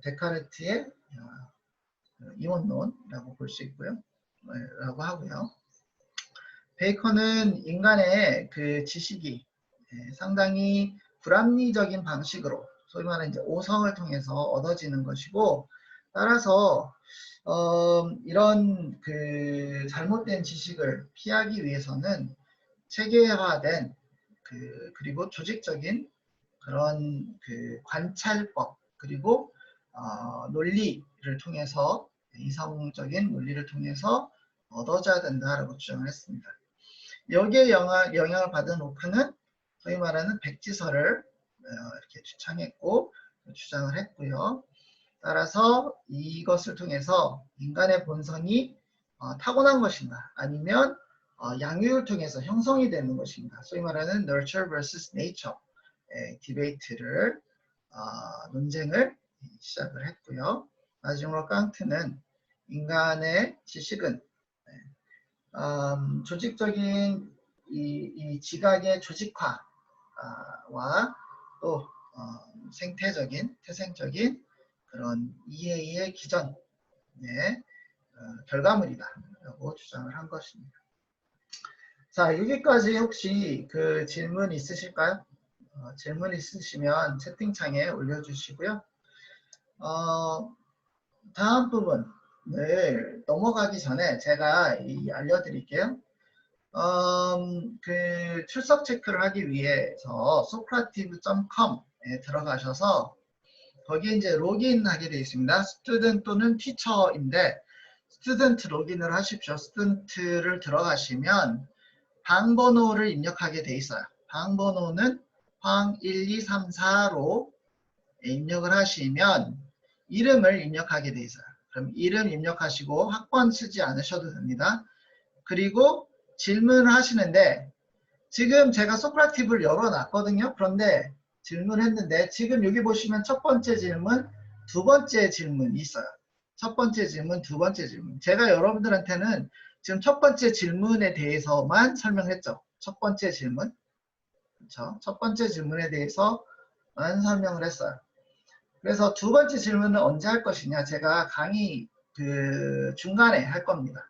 데카르트의 이원론이라고 볼 수 있고요. 라고 하고요. 베이컨은 인간의 그 지식이 상당히 불합리적인 방식으로, 소위 말하는 이제 오성을 통해서 얻어지는 것이고, 따라서 이런 그 잘못된 지식을 피하기 위해서는 체계화된 그리고 조직적인 그런 그 관찰법, 그리고 논리를 통해서, 이성적인 논리를 통해서 얻어져야 된다라고 주장을 했습니다. 여기에 영향을 받은 로크는 소위 말하는 백지설을 이렇게 주창했고 주장을 했고요. 따라서 이것을 통해서 인간의 본성이 타고난 것인가, 아니면 양육을 통해서 형성이 되는 것인가, 소위 말하는 nurture vs nature 디베이트를 논쟁을 시작을 했고요. 마지막으로 깡트는 인간의 지식은 조직적인 이 지각의 조직화와 또 태생적인 그런 이해의 기전의 결과물이다라고 주장을 한 것입니다. 자, 여기까지 혹시 그 질문 있으실까요? 질문 있으시면 채팅창에 올려주시고요. 다음 부분을 넘어가기 전에 제가 알려드릴게요. 그 출석 체크를 하기 위해서 socrative.com에 들어가셔서 거기에 이제 로그인하게 되어 있습니다. 스튜던트 또는 티처인데 스튜던트 로그인을 하십시오. 스튜던트를 들어가시면 방번호를 입력하게 되어 있어요. 방번호는 황1234로 입력을 하시면 이름을 입력하게 되어 있어요. 그럼 이름 입력하시고 학번 쓰지 않으셔도 됩니다. 그리고 질문을 하시는데, 지금 제가 소크라티브를 열어놨거든요. 그런데 질문했는데 지금 여기 보시면 첫 번째 질문, 두 번째 질문이 있어요. 첫 번째 질문, 두 번째 질문. 제가 여러분들한테는 지금 첫 번째 질문에 대해서만 설명했죠. 첫 번째 질문. 그렇죠? 첫 번째 질문에 대해서만 설명을 했어요. 그래서 두 번째 질문은 언제 할 것이냐, 제가 강의 그 중간에 할 겁니다.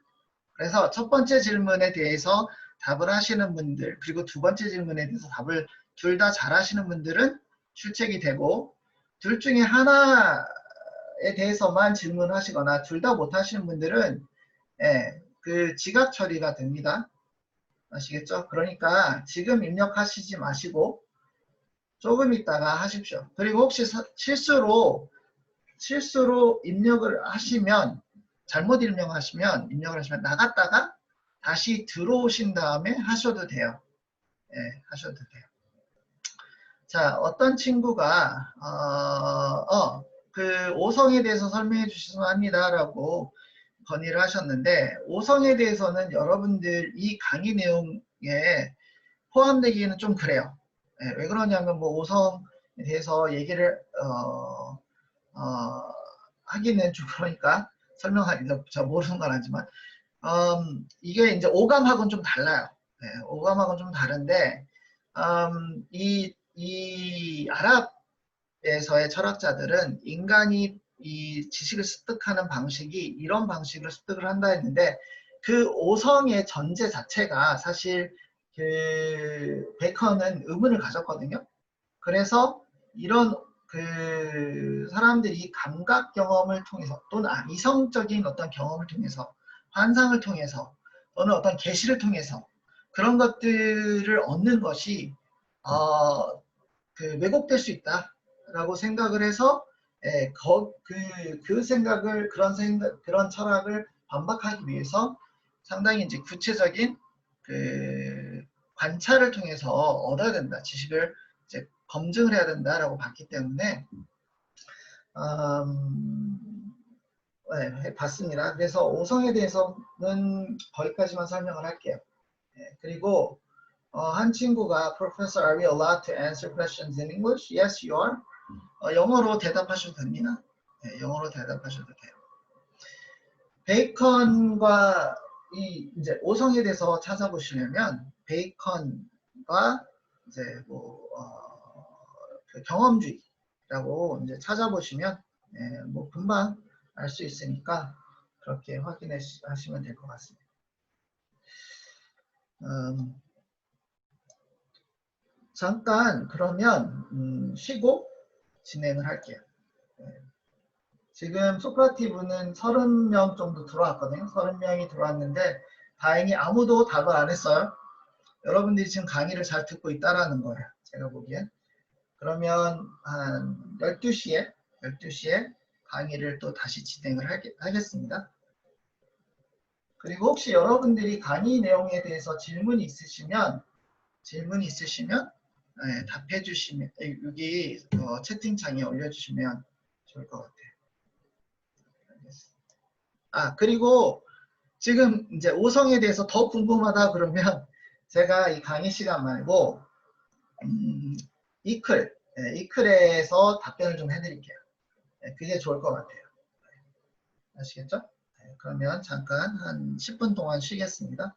그래서 첫 번째 질문에 대해서 답을 하시는 분들, 그리고 두 번째 질문에 대해서 답을 둘 다 잘 하시는 분들은 출첵이 되고, 둘 중에 하나에 대해서만 질문하시거나 둘 다 못 하시는 분들은 그 지각 처리가 됩니다. 아시겠죠? 그러니까 지금 입력하시지 마시고 조금 있다가 하십시오. 그리고 혹시 실수로 입력을 하시면, 잘못 입력을 하시면 나갔다가 다시 들어오신 다음에 하셔도 돼요. 하셔도 돼요. 자, 어떤 친구가 그 오성에 대해서 설명해 주시면 합니다라고 건의를 하셨는데, 오성에 대해서는 여러분들 이 강의 내용에 포함되기는 좀 그래요. 왜 그러냐면 뭐 오성에 대해서 얘기를 하기는 좀 그러니까 설명하기 저 모르는 건 아니지만 이게 이제 오감하고는 좀 달라요. 오감하고는 좀 다른데 이 아랍에서의 철학자들은 인간이 이 지식을 습득하는 방식이 이런 방식으로 습득을 한다 했는데, 그 오성의 전제 자체가 사실 그 베이컨은 의문을 가졌거든요. 그래서 이런 그 사람들이 감각 경험을 통해서 또는 이성적인 어떤 경험을 통해서 환상을 통해서 또는 어떤 계시를 통해서 그런 것들을 얻는 것이 그 왜곡될 수 있다라고 생각을 해서 그 생각을 그런 철학을 반박하기 위해서 상당히 이제 구체적인 그 관찰을 통해서 얻어야 된다. 지식을 이제 검증을 해야 된다라고 봤기 때문에 네, 봤습니다. 그래서 오성에 대해서는 거기까지만 설명을 할게요. 네, 그리고 한 친구가 Professor, are we allowed to answer questions in English? Yes, you are. 영어로 대답하셔도 됩니다. 네, 영어로 대답하셔도 돼요. 베이컨과 이제 오성에 대해서 찾아보시려면 베이컨과 이제 그 경험주의라고 이제 찾아보시면 뭐 금방 알 수 있으니까 그렇게 확인하시면 될 것 같습니다. 잠깐 그러면 쉬고 진행을 할게요. 지금 소크라티브는 30명 정도 들어왔거든요. 30명이 들어왔는데 다행히 아무도 답을 안 했어요. 여러분들이 지금 강의를 잘 듣고 있다라는 거예요. 제가 보기엔. 그러면 한 12시에 강의를 또 다시 진행을 하겠습니다. 그리고 혹시 여러분들이 강의 내용에 대해서 질문이 있으시면 네, 답해 주시면 여기 채팅창에 올려주시면 좋을 것 같아요. 그리고 지금 이제 오성에 대해서 더 궁금하다 그러면 제가 이 강의 시간 말고 이클에서 답변을 좀 해드릴게요. 네, 그게 좋을 것 같아요. 아시겠죠? 네, 그러면 잠깐 한 10분 동안 쉬겠습니다.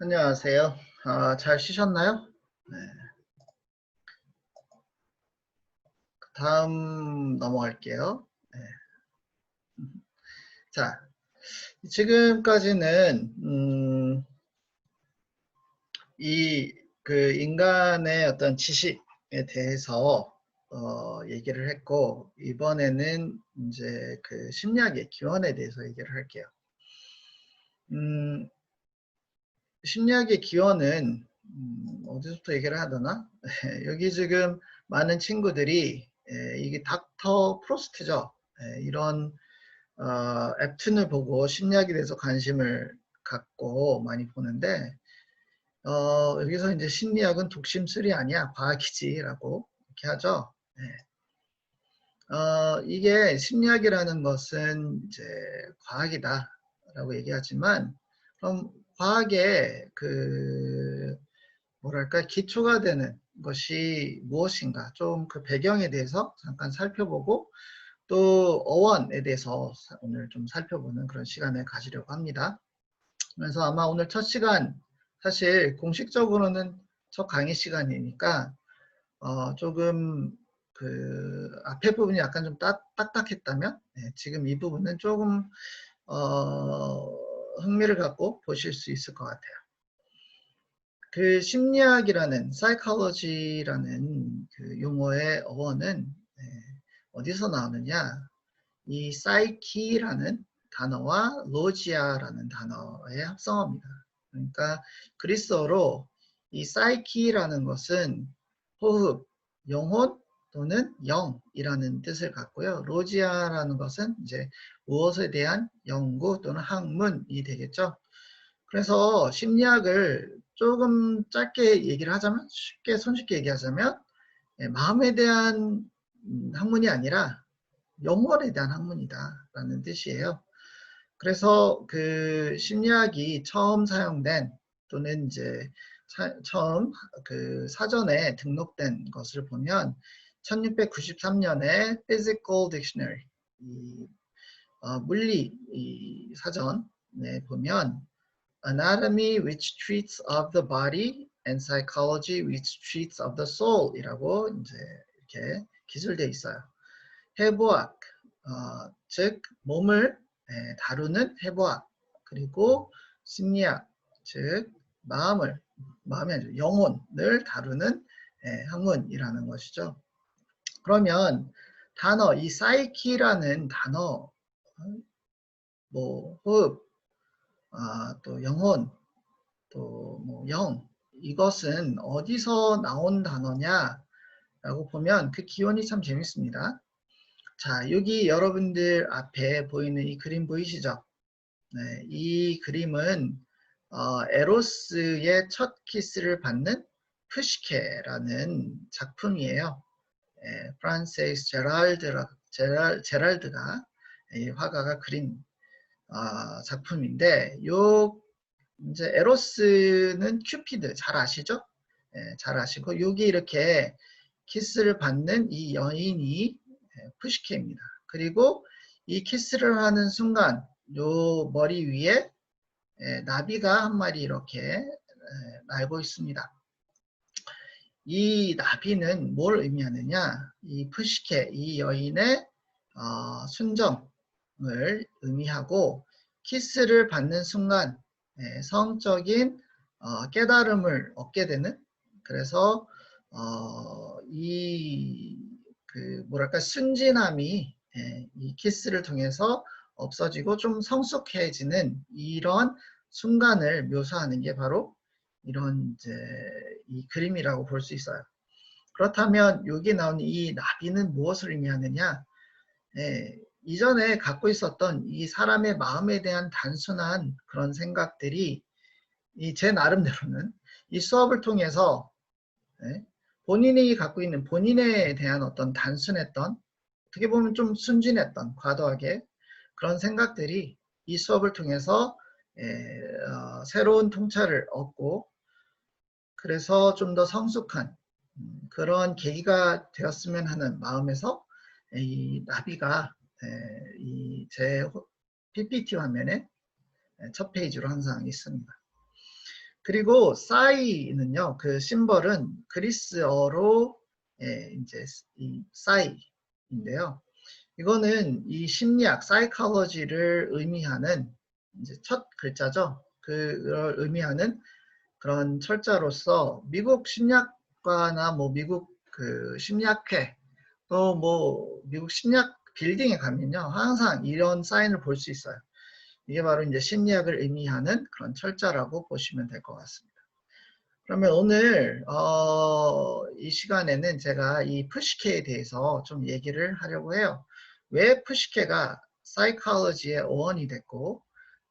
안녕하세요. 잘 쉬셨나요? 네. 다음 넘어갈게요. 네. 자, 지금까지는 이 그 인간의 어떤 지식에 대해서 얘기를 했고, 이번에는 이제 그 심리학의 기원에 대해서 얘기를 할게요. 음, 심리학의 기원은 어디서부터 얘기를 하더나? 여기 지금 많은 친구들이 이게 닥터 프로스트죠. 이런 웹툰을 보고 심리학에 대해서 관심을 갖고 많이 보는데 여기서 이제 심리학은 독심술이 아니야 과학이지라고 이렇게 하죠. 이게 심리학이라는 것은 이제 과학이다라고 얘기하지만 그럼 과학의 그 뭐랄까 기초가 되는 것이 무엇인가 좀 그 배경에 대해서 잠깐 살펴보고 또 어원에 대해서 오늘 좀 살펴보는 그런 시간을 가지려고 합니다. 그래서 아마 오늘 첫 시간 사실 공식적으로는 첫 강의 시간이니까 조금 그 앞에 부분이 약간 좀 딱딱했다면 지금 이 부분은 조금 흥미를 갖고 보실 수 있을 것 같아요. 그 심리학이라는 psychology라는 그 용어의 어원은 어디서 나오느냐? 이 psyche라는 단어와 logia라는 단어의 합성어입니다. 그러니까 그리스어로 이 psyche라는 것은 호흡, 영혼 또는 영이라는 뜻을 갖고요. logia라는 것은 이제 무엇에 대한 연구 또는 학문이 되겠죠. 그래서 심리학을 조금 짧게 얘기를 하자면 손쉽게 얘기하자면 마음에 대한 학문이 아니라 영혼에 대한 학문이다라는 뜻이에요. 그래서 그 심리학이 처음 사용된 또는 이제 처음 그 사전에 등록된 것을 보면 1693년에 Physical Dictionary 이, 물리 이 사전에 보면 Anatomy which treats of the body and Psychology which treats of the soul 이라고 이제 이렇게 기술되어 있어요. 해부학, 즉 몸을 다루는 해부학, 그리고 심리학, 즉 마음이 아니라 영혼을 다루는 학문이라는 것이죠. 그러면 단어, 이 사이키라는 단어, 뭐 호흡, 또 영혼, 또 뭐 영, 이것은 어디서 나온 단어냐라고 보면 그 기원이 참 재밌습니다. 자, 여기 여러분들 앞에 보이는 이 그림 보이시죠? 네, 이 그림은 에로스의 첫 키스를 받는 푸시케라는 작품이에요. 프란세스 제랄드가 이 화가가 그린 작품인데 요 이제 에로스는 큐피드 잘 아시죠? 잘 아시고 여기 이렇게 키스를 받는 이 여인이 푸시케입니다. 그리고 이 키스를 하는 순간 요 머리 위에 나비가 한 마리 이렇게 날고 있습니다. 이 나비는 뭘 의미하느냐? 이 푸시케, 이 여인의 순정을 의미하고 키스를 받는 순간 성적인 깨달음을 얻게 되는 그래서 이 그 뭐랄까 순진함이 이 키스를 통해서 없어지고 좀 성숙해지는 이런 순간을 묘사하는 게 바로 이런 이제 이 그림이라고 볼 수 있어요. 그렇다면 여기 나온 이 나비는 무엇을 의미하느냐? 이전에 갖고 있었던 이 사람의 마음에 대한 단순한 그런 생각들이 제 나름대로는 이 수업을 통해서 본인이 갖고 있는 본인에 대한 어떤 단순했던 어떻게 보면 좀 순진했던 과도하게 그런 생각들이 이 수업을 통해서 새로운 통찰을 얻고 그래서 좀 더 성숙한 그런 계기가 되었으면 하는 마음에서 이 나비가 이 제 PPT 화면에 첫 페이지로 항상 있습니다. 그리고 싸이는요, 그 심벌은 그리스어로 이제 이 싸이인데요. 이거는 이 심리학, 사이콜로지를 의미하는 이제 첫 글자죠. 그걸 의미하는 그런 철자로서 미국 심리학과나 뭐 미국 그 심리학회 또 뭐 미국 심리학 빌딩에 가면요, 항상 이런 사인을 볼 수 있어요. 이게 바로 이제 심리학을 의미하는 그런 철자라고 보시면 될 것 같습니다. 그러면 오늘 이 시간에는 제가 이 푸시케에 대해서 좀 얘기를 하려고 해요. 왜 푸시케가 사이콜로지의 어원이 됐고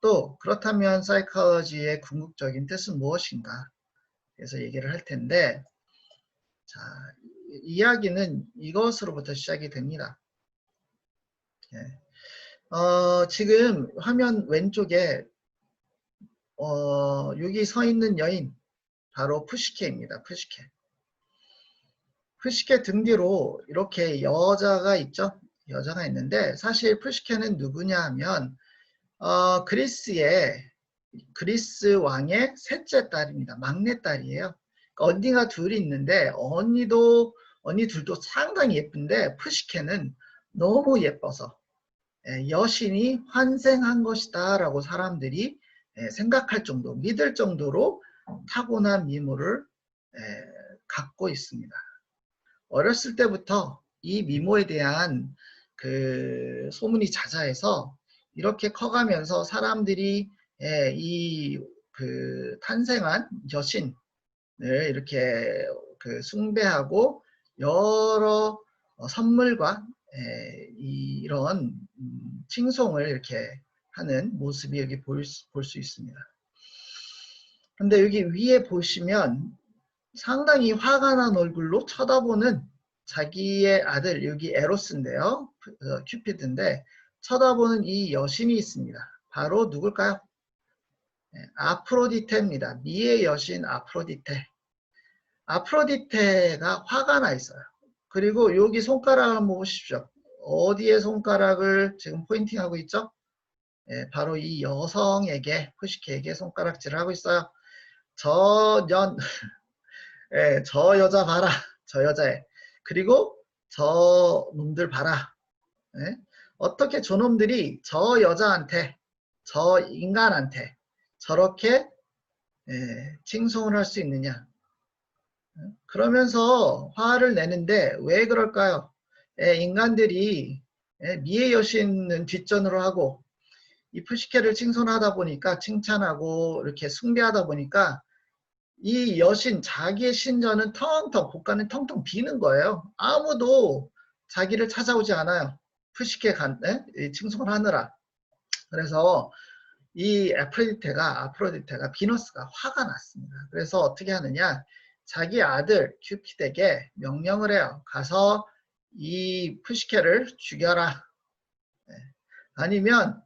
또 그렇다면 사이콜로지의 궁극적인 뜻은 무엇인가, 그래서 얘기를 할 텐데, 자, 이야기는 이것으로부터 시작이 됩니다. 지금 화면 왼쪽에 여기 서 있는 여인, 바로 푸시케입니다. 푸시케. 푸시케 등 뒤로 이렇게 여자가 있죠. 여자가 있는데 사실 푸시케는 누구냐 하면 그리스 왕의 셋째 딸입니다. 막내 딸이에요. 언니가 둘이 있는데 언니 둘도 상당히 예쁜데 푸시케는 너무 예뻐서 여신이 환생한 것이다 라고 사람들이 생각할 정도, 믿을 정도로 타고난 미모를 갖고 있습니다. 어렸을 때부터 이 미모에 대한 그 소문이 자자해서 이렇게 커가면서 사람들이 이 그 탄생한 여신을 이렇게 그 숭배하고 여러 선물과 이런 칭송을 이렇게 하는 모습이 여기 볼 수 있습니다. 근데 여기 위에 보시면 상당히 화가 난 얼굴로 쳐다보는 자기의 아들, 여기 에로스인데요. 큐피드인데 쳐다보는 이 여신이 있습니다. 바로 누굴까요? 아프로디테입니다. 미의 여신 아프로디테. 아프로디테가 화가 나 있어요. 그리고 여기 손가락을 한번 보십시오. 어디에 손가락을 지금 포인팅하고 있죠? 바로 이 여성에게, 푸시케에게 손가락질을 하고 있어요. 저 여자 봐라. 저 여자애. 그리고 저 놈들 봐라. 어떻게 저놈들이 저 여자한테, 저 인간한테 저렇게 칭송을 할 수 있느냐. 그러면서 화를 내는데 왜 그럴까요? 인간들이 미의 여신은 뒷전으로 하고 이 푸시케를 칭송하다 보니까, 칭찬하고 이렇게 숭배하다 보니까 이 여신, 자기의 신전은 국가는 텅텅 비는 거예요. 아무도 자기를 찾아오지 않아요. 푸시케 칭송을 하느라. 그래서 이 아프로디테가 비너스가 화가 났습니다. 그래서 어떻게 하느냐, 자기 아들 큐피드에게 명령을 해요. 가서 이 푸시케를 죽여라. 아니면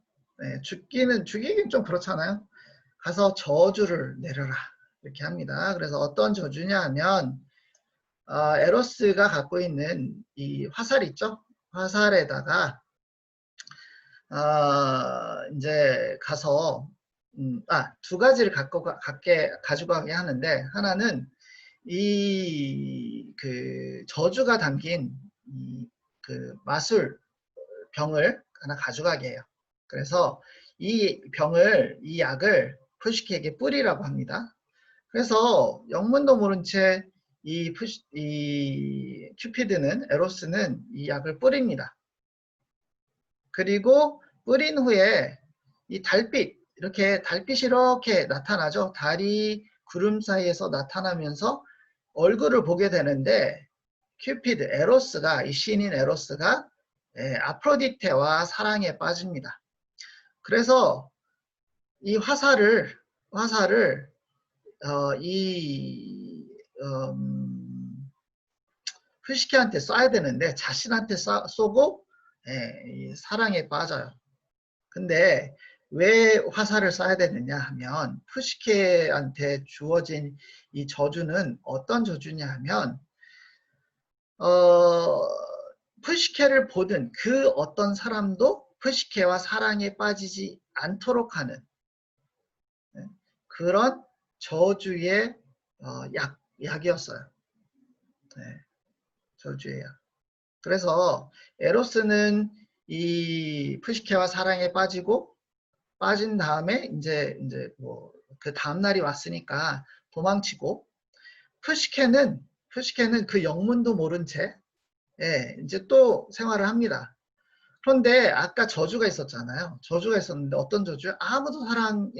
죽이긴 좀 그렇잖아요. 가서 저주를 내려라. 이렇게 합니다. 그래서 어떤 저주냐 하면 에로스가 갖고 있는 이 화살 있죠? 화살에다가 이제 가서 두 가지를 가져가게 하는데, 하나는 이 그 저주가 담긴 그 마술 병을 하나 가져가게 해요. 그래서 이 약을 푸시케에게 뿌리라고 합니다. 그래서 영문도 모른 채 이 큐피드는, 에로스는 이 약을 뿌립니다. 그리고 뿌린 후에 이 달빛이 이렇게 나타나죠. 달이 구름 사이에서 나타나면서 얼굴을 보게 되는데, 이 신인 에로스가 아프로디테와 사랑에 빠집니다. 그래서 이 화살을 푸시케한테 쏴야 되는데 자신한테 쏘고 사랑에 빠져요. 근데 왜 화살을 쏴야 되느냐 하면, 푸시케한테 주어진 이 저주는 어떤 저주냐 하면 푸시케를 보든 그 어떤 사람도 푸시케와 사랑에 빠지지 않도록 하는 그런 저주의 약이었어요. 네, 저주의 약. 그래서 에로스는 이 푸시케와 사랑에 빠진 다음에 이제 뭐 그 다음 날이 왔으니까 도망치고, 푸시케는 그 영문도 모른 채 이제 또 생활을 합니다. 그런데 아까 저주가 있었잖아요. 저주가 있었는데 어떤 저주요? 아무도 사랑에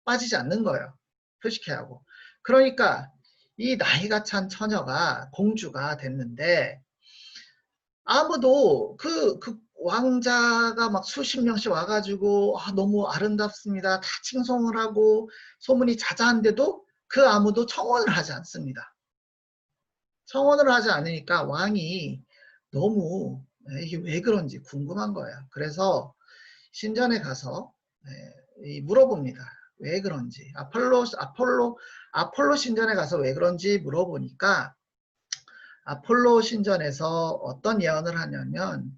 빠지지 않는 거예요. 푸시케하고. 그러니까 이 나이가 찬 처녀가 공주가 됐는데 아무도 그 왕자가 막 수십 명씩 와가지고 너무 아름답습니다. 다 칭송을 하고 소문이 자자한데도 그 아무도 청혼을 하지 않습니다. 청혼을 하지 않으니까 왕이 너무 이게 왜 그런지 궁금한 거예요. 그래서 신전에 가서 물어봅니다. 왜 그런지. 아폴로 신전에 가서 왜 그런지 물어보니까 아폴로 신전에서 어떤 예언을 하냐면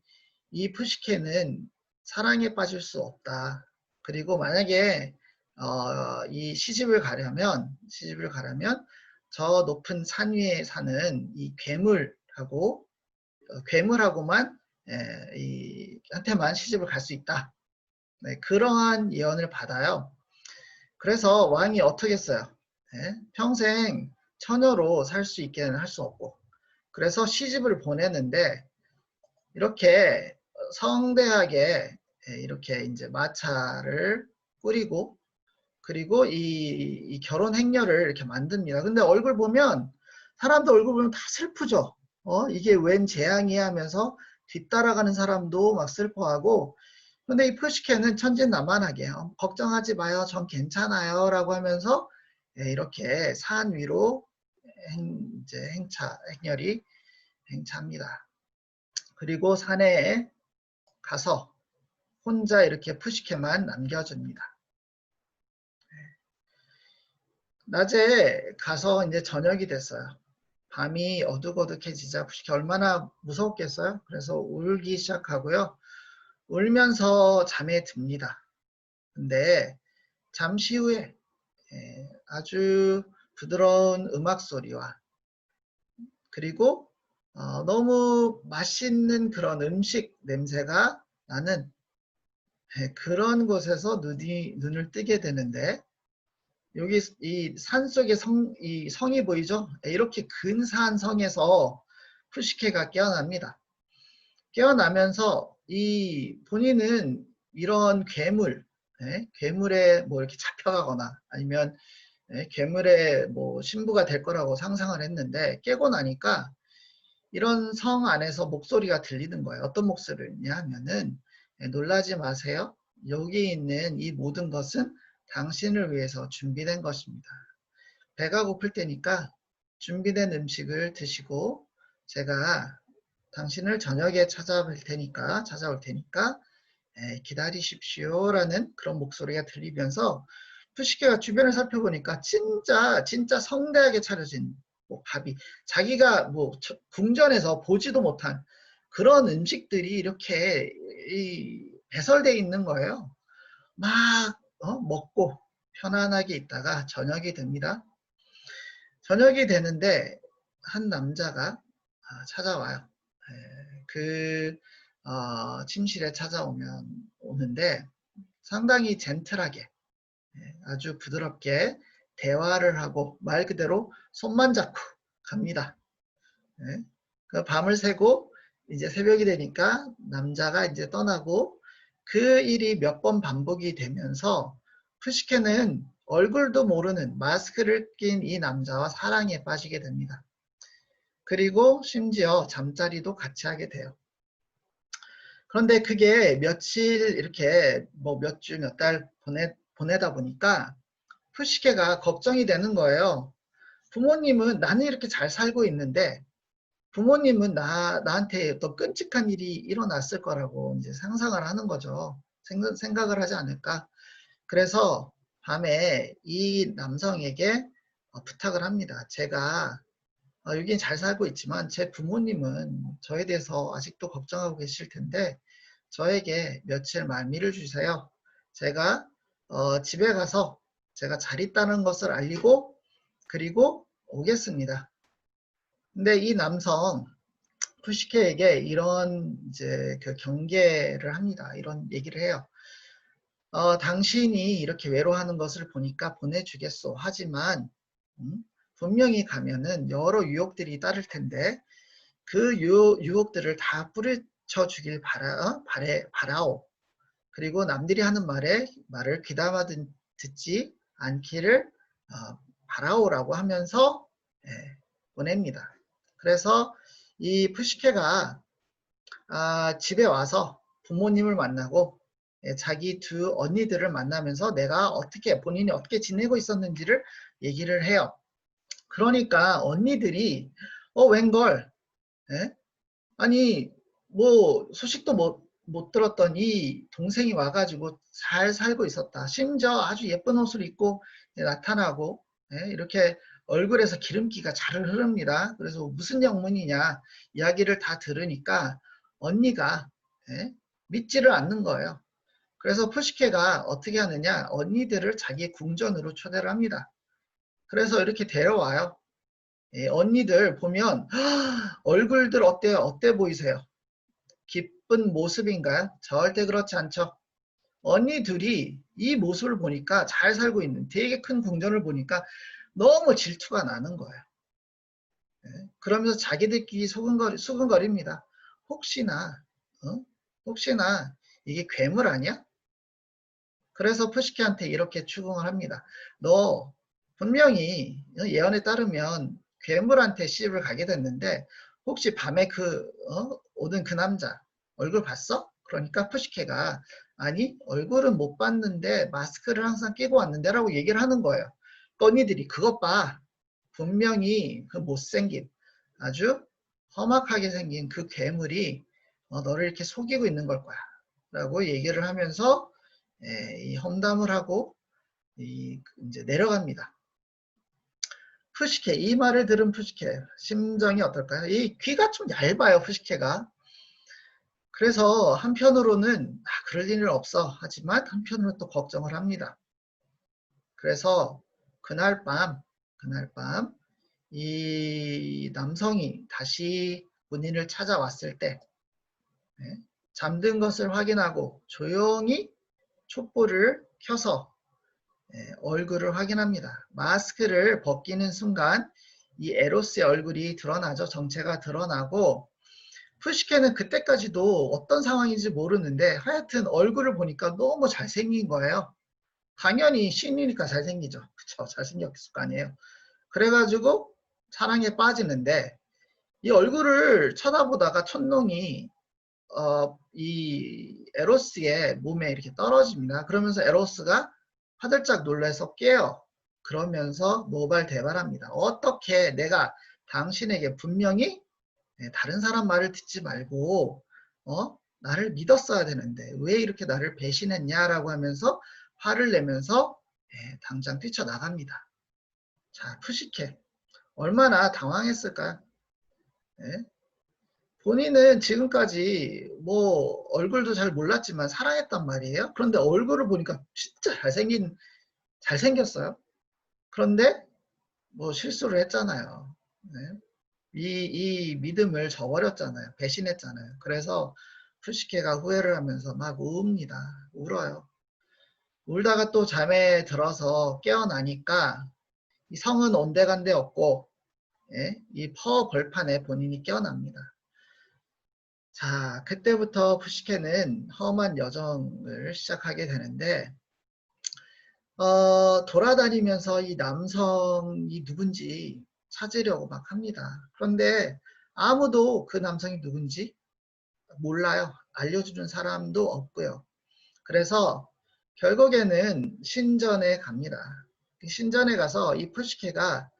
이 푸시케는 사랑에 빠질 수 없다. 그리고 만약에 이 시집을 가려면 저 높은 산 위에 사는 이 괴물하고만 한테만 시집을 갈 수 있다. 네, 그러한 예언을 받아요. 그래서 왕이 어떻게 했어요? 네, 평생 처녀로 살 수 있게는 할 수 없고, 그래서 시집을 보내는데 이렇게 성대하게 이렇게 이제 마차를 꾸리고, 그리고 이 결혼 행렬을 이렇게 만듭니다. 근데 얼굴 보면, 사람들 얼굴 보면 다 슬프죠. 이게 웬 재앙이야 하면서 뒤따라가는 사람도 막 슬퍼하고, 근데 이 푸시케는 천진난만하게 걱정하지 마요, 전 괜찮아요 라고 하면서 이렇게 산 위로 행렬이 행차합니다. 그리고 산에 가서 혼자 이렇게 푸시케만 남겨줍니다. 낮에 가서 이제 저녁이 됐어요. 밤이 어둑어둑해지자 푸시케 얼마나 무섭겠어요? 그래서 울기 시작하고요. 울면서 잠에 듭니다. 근데 잠시 후에 아주 부드러운 음악 소리와 그리고 너무 맛있는 그런 음식 냄새가 나는 그런 곳에서 눈을 뜨게 되는데, 여기 이 산속에 이 성이 보이죠? 이렇게 근사한 성에서 푸시케가 깨어납니다. 깨어나면서 이 본인은 이런 괴물에 뭐 이렇게 잡혀가거나 아니면 괴물의 뭐 신부가 될 거라고 상상을 했는데, 깨고 나니까 이런 성 안에서 목소리가 들리는 거예요. 어떤 목소리냐 하면은 놀라지 마세요. 여기 있는 이 모든 것은 당신을 위해서 준비된 것입니다. 배가 고플 테니까 준비된 음식을 드시고 제가 당신을 저녁에 찾아올 테니까 기다리십시오라는 그런 목소리가 들리면서 푸시케가 주변을 살펴보니까 진짜 성대하게 차려진 밥이, 자기가 궁전에서 보지도 못한 그런 음식들이 이렇게 배설되어 있는 거예요. 막 먹고 편안하게 있다가 저녁이 됩니다. 저녁이 되는데 한 남자가 찾아와요. 침실에 오는데 상당히 젠틀하게 아주 부드럽게 대화를 하고 말 그대로 손만 잡고 갑니다. 그 밤을 새고 이제 새벽이 되니까 남자가 이제 떠나고, 그 일이 몇 번 반복이 되면서 푸시케는 얼굴도 모르는 마스크를 낀 이 남자와 사랑에 빠지게 됩니다. 그리고 심지어 잠자리도 같이 하게 돼요. 그런데 그게 며칠 이렇게 몇 주 몇 달 보내다 보니까 푸시케가 걱정이 되는 거예요. 부모님은 나는 이렇게 잘 살고 있는데 부모님은 나한테 또 끔찍한 일이 일어났을 거라고 이제 상상을 하는 거죠. 생각을 하지 않을까. 그래서 밤에 이 남성에게 부탁을 합니다. 제가 여긴 잘 살고 있지만 제 부모님은 저에 대해서 아직도 걱정하고 계실 텐데 저에게 며칠 말미를 주세요. 제가 집에 가서 제가 잘 있다는 것을 알리고 그리고 오겠습니다. 근데 이 남성 푸시케에게 이런 이제 그 경계를 합니다. 이런 얘기를 해요. 당신이 이렇게 외로워하는 것을 보니까 보내주겠소. 하지만 분명히 가면은 여러 유혹들이 따를 텐데 그 유혹들을 다 뿌리쳐 주길 바라오. 그리고 남들이 하는 말을 귀담아 듣지 않기를 바라오라고 하면서 보냅니다. 그래서 이 푸시케가 집에 와서 부모님을 만나고 자기 두 언니들을 만나면서 본인이 어떻게 지내고 있었는지를 얘기를 해요. 그러니까 언니들이 웬걸 아니 뭐 소식도 못 들었던 이 동생이 와가지고 잘 살고 있었다. 심지어 아주 예쁜 옷을 입고 나타나고 이렇게 얼굴에서 기름기가 잘 흐릅니다. 그래서 무슨 영문이냐 이야기를 다 들으니까 언니가 믿지를 않는 거예요. 그래서 푸시케가 어떻게 하느냐 언니들을 자기 궁전으로 초대를 합니다. 그래서 이렇게 데려와요. 언니들 보면 얼굴들 어때요? 어때 보이세요? 기쁜 모습인가요? 절대 그렇지 않죠. 언니 둘이 이 모습을 보니까 잘 살고 있는 되게 큰 궁전을 보니까 너무 질투가 나는 거예요. 그러면서 자기들끼리 수근거립니다. 혹시나 혹시나 이게 괴물 아니야? 그래서 푸시케한테 이렇게 추궁을 합니다. 너 분명히 예언에 따르면 괴물한테 시집을 가게 됐는데 혹시 밤에 오는 그 남자 얼굴 봤어? 그러니까 푸시케가 아니 얼굴은 못 봤는데 마스크를 항상 끼고 왔는데 라고 얘기를 하는 거예요. 언니들이 그것 봐. 분명히 그 못생긴 아주 험악하게 생긴 그 괴물이 너를 이렇게 속이고 있는 걸 거야 라고 얘기를 하면서 이 험담을 하고 이제 내려갑니다. 푸시케 이 말을 들은 푸시케 심정이 어떨까요? 이 귀가 좀 얇아요 푸시케가. 그래서 한편으로는 그럴 일은 없어 하지만 한편으로는 또 걱정을 합니다. 그래서 그날 밤 이 남성이 다시 본인을 찾아왔을 때 잠든 것을 확인하고 조용히 촛불을 켜서 얼굴을 확인합니다. 마스크를 벗기는 순간 이 에로스의 얼굴이 드러나죠. 정체가 드러나고 푸시케는 그때까지도 어떤 상황인지 모르는데 하여튼 얼굴을 보니까 너무 잘생긴 거예요. 당연히 신이니까 잘생기죠. 그쵸? 잘생겼을 거 아니에요. 그래가지고 사랑에 빠지는데 이 얼굴을 쳐다보다가 촌농이 이 에로스의 몸에 이렇게 떨어집니다. 그러면서 에로스가 화들짝 놀라서 깨요. 그러면서 노발대발합니다. 어떻게 내가 당신에게 분명히 다른 사람 말을 듣지 말고 나를 믿었어야 되는데 왜 이렇게 나를 배신했냐라고 하면서 화를 내면서 당장 뛰쳐나갑니다. 자, 푸시케 얼마나 당황했을까요? 본인은 지금까지 뭐 얼굴도 잘 몰랐지만 사랑했단 말이에요. 그런데 얼굴을 보니까 진짜 잘생겼어요. 그런데 뭐 실수를 했잖아요. 이 믿음을 저버렸잖아요. 배신했잖아요. 그래서 푸시케가 후회를 하면서 막 웁니다. 울어요. 울다가 또 잠에 들어서 깨어나니까 이 성은 온데간데 없고 이 퍼 벌판에 본인이 깨어납니다. 자, 그때부터 푸시케는 험한 여정을 시작하게 되는데 돌아다니면서 이 남성이 누군지 찾으려고 막 합니다. 그런데 아무도 그 남성이 누군지 몰라요. 알려주는 사람도 없고요. 그래서 결국에는 신전에 갑니다. 신전에 가서 이 푸시케가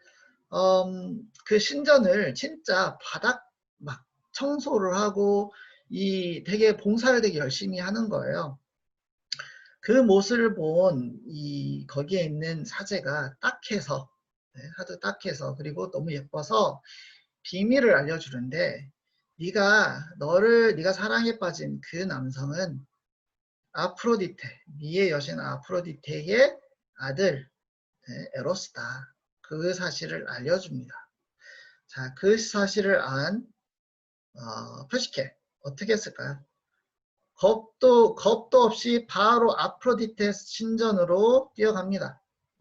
그 신전을 진짜 바닥 막 청소를 하고 이 되게 봉사를 되게 열심히 하는 거예요. 그 모습을 본 이 거기에 있는 사제가 딱해서 하도 딱해서 그리고 너무 예뻐서 비밀을 알려주는데 네가 사랑에 빠진 그 남성은 아프로디테, 미의 여신 아프로디테의 아들 에로스다. 그 사실을 알려줍니다. 자, 그 사실을 안 푸시케 어떻게 했을까요? 겁도 없이 바로 아프로디테 신전으로 뛰어갑니다.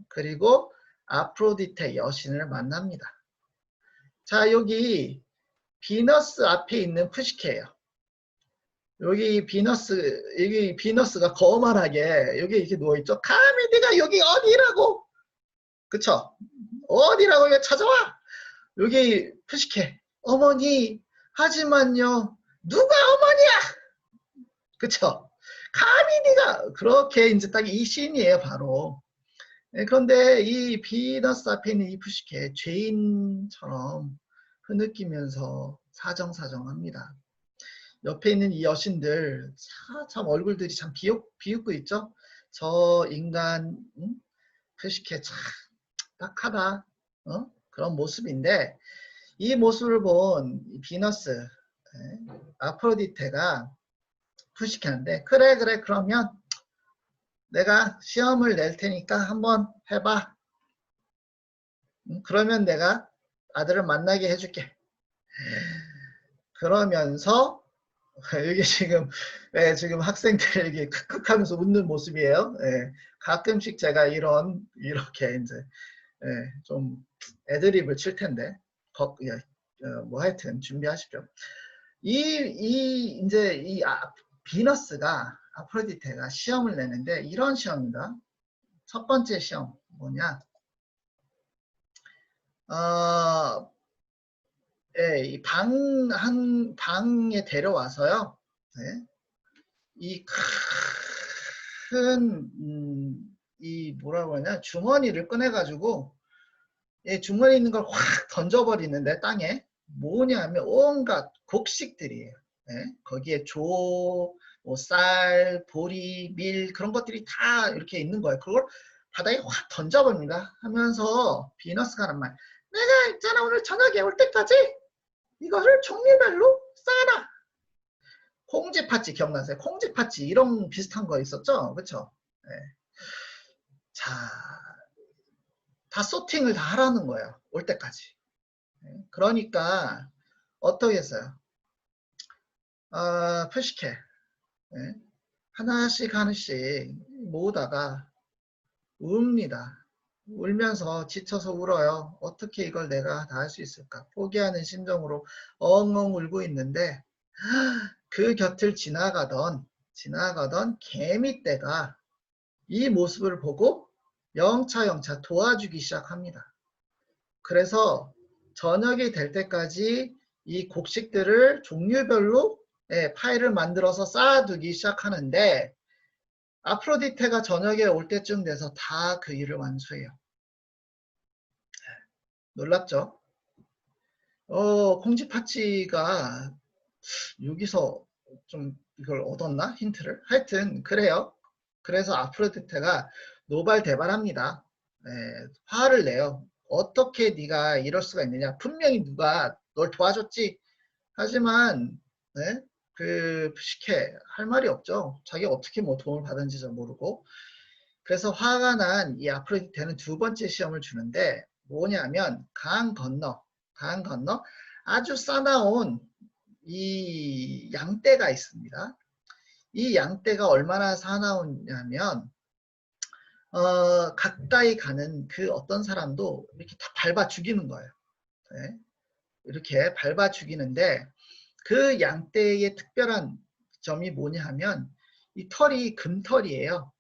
그리고 아프로디테 여신을 만납니다. 자, 여기 비너스 앞에 있는 푸시케예요. 여기 비너스가 거만하게 여기 이렇게 누워있죠. 감히 네가 여기 어디라고? 그쵸? 어디라고 이거 찾아와? 여기 푸시케 어머니 하지만요 누가 어머니야? 그쵸? 감히 네가 그렇게 이제 딱 이 씬이에요 바로. 그런데 이 비너스 앞에 있는 이 푸시케 죄인처럼 흐느끼면서 사정사정합니다. 옆에 있는 이 여신들 참 얼굴들이 참 비웃고 있죠. 저 인간 푸시케 참 딱하다 그런 모습인데 이 모습을 본 비너스 아프로디테가 푸시케인데 그래 그러면 내가 시험을 낼 테니까 한번 해봐. 그러면 내가 아들을 만나게 해줄게. 그러면서 이게 지금 학생들에게 크크하면서 웃는 모습이에요. 가끔씩 제가 이렇게 이제 좀 애드립을 칠 텐데 뭐 하여튼 준비하십시오. 이제 비너스가 아프로디테가 시험을 내는데 이런 시험입니다. 첫 번째 시험 뭐냐? 이 방에 데려와서요. 이 큰 이 뭐라고 하냐 주머니를 꺼내가지고 주머니에 있는 걸 확 던져버리는데 땅에 뭐냐면 온갖 곡식들이에요. 거기에 뭐 쌀, 보리, 밀 그런 것들이 다 이렇게 있는 거예요. 그걸 바닥에 확 던져버립니다. 하면서 비너스가 하는 말 내가 있잖아 오늘 저녁에 올 때까지 이것을 종류별로 쌓아놔. 콩쥐팥쥐 기억나세요? 콩쥐팥쥐 이런 비슷한 거 있었죠? 그쵸? 자, 다 소팅을 다 하라는 거예요. 올 때까지. 그러니까 어떻게 했어요? 푸시케 하나씩 모으다가 웁니다. 울면서 지쳐서 울어요. 어떻게 이걸 내가 다 할 수 있을까? 포기하는 심정으로 엉엉 울고 있는데 그 곁을 지나가던 개미떼가 이 모습을 보고 영차 도와주기 시작합니다. 그래서 저녁이 될 때까지 이 곡식들을 종류별로 파일을 만들어서 쌓아두기 시작하는데 아프로디테가 저녁에 올 때쯤 돼서 다 그 일을 완수해요. 놀랍죠? 콩쥐팥쥐가 여기서 좀 이걸 얻었나? 힌트를? 하여튼 그래요. 그래서 아프로디테가 노발대발합니다. 화를 내요. 어떻게 네가 이럴 수가 있느냐. 분명히 누가 널 도와줬지. 하지만 그 푸시케 할 말이 없죠. 자기가 어떻게 뭐 도움을 받은지 모르고. 그래서 화가 난 이 아프로디테는 두 번째 시험을 주는데 뭐냐면 강 건너 아주 싸나운 이 양떼가 있습니다. 이 양떼가 얼마나 사나우냐면 가까이 가는 그 어떤 사람도 이렇게 다 밟아 죽이는 거예요. 이렇게 밟아 죽이는데 그 양떼의 특별한 점이 뭐냐 하면 이 털이 금털이에요.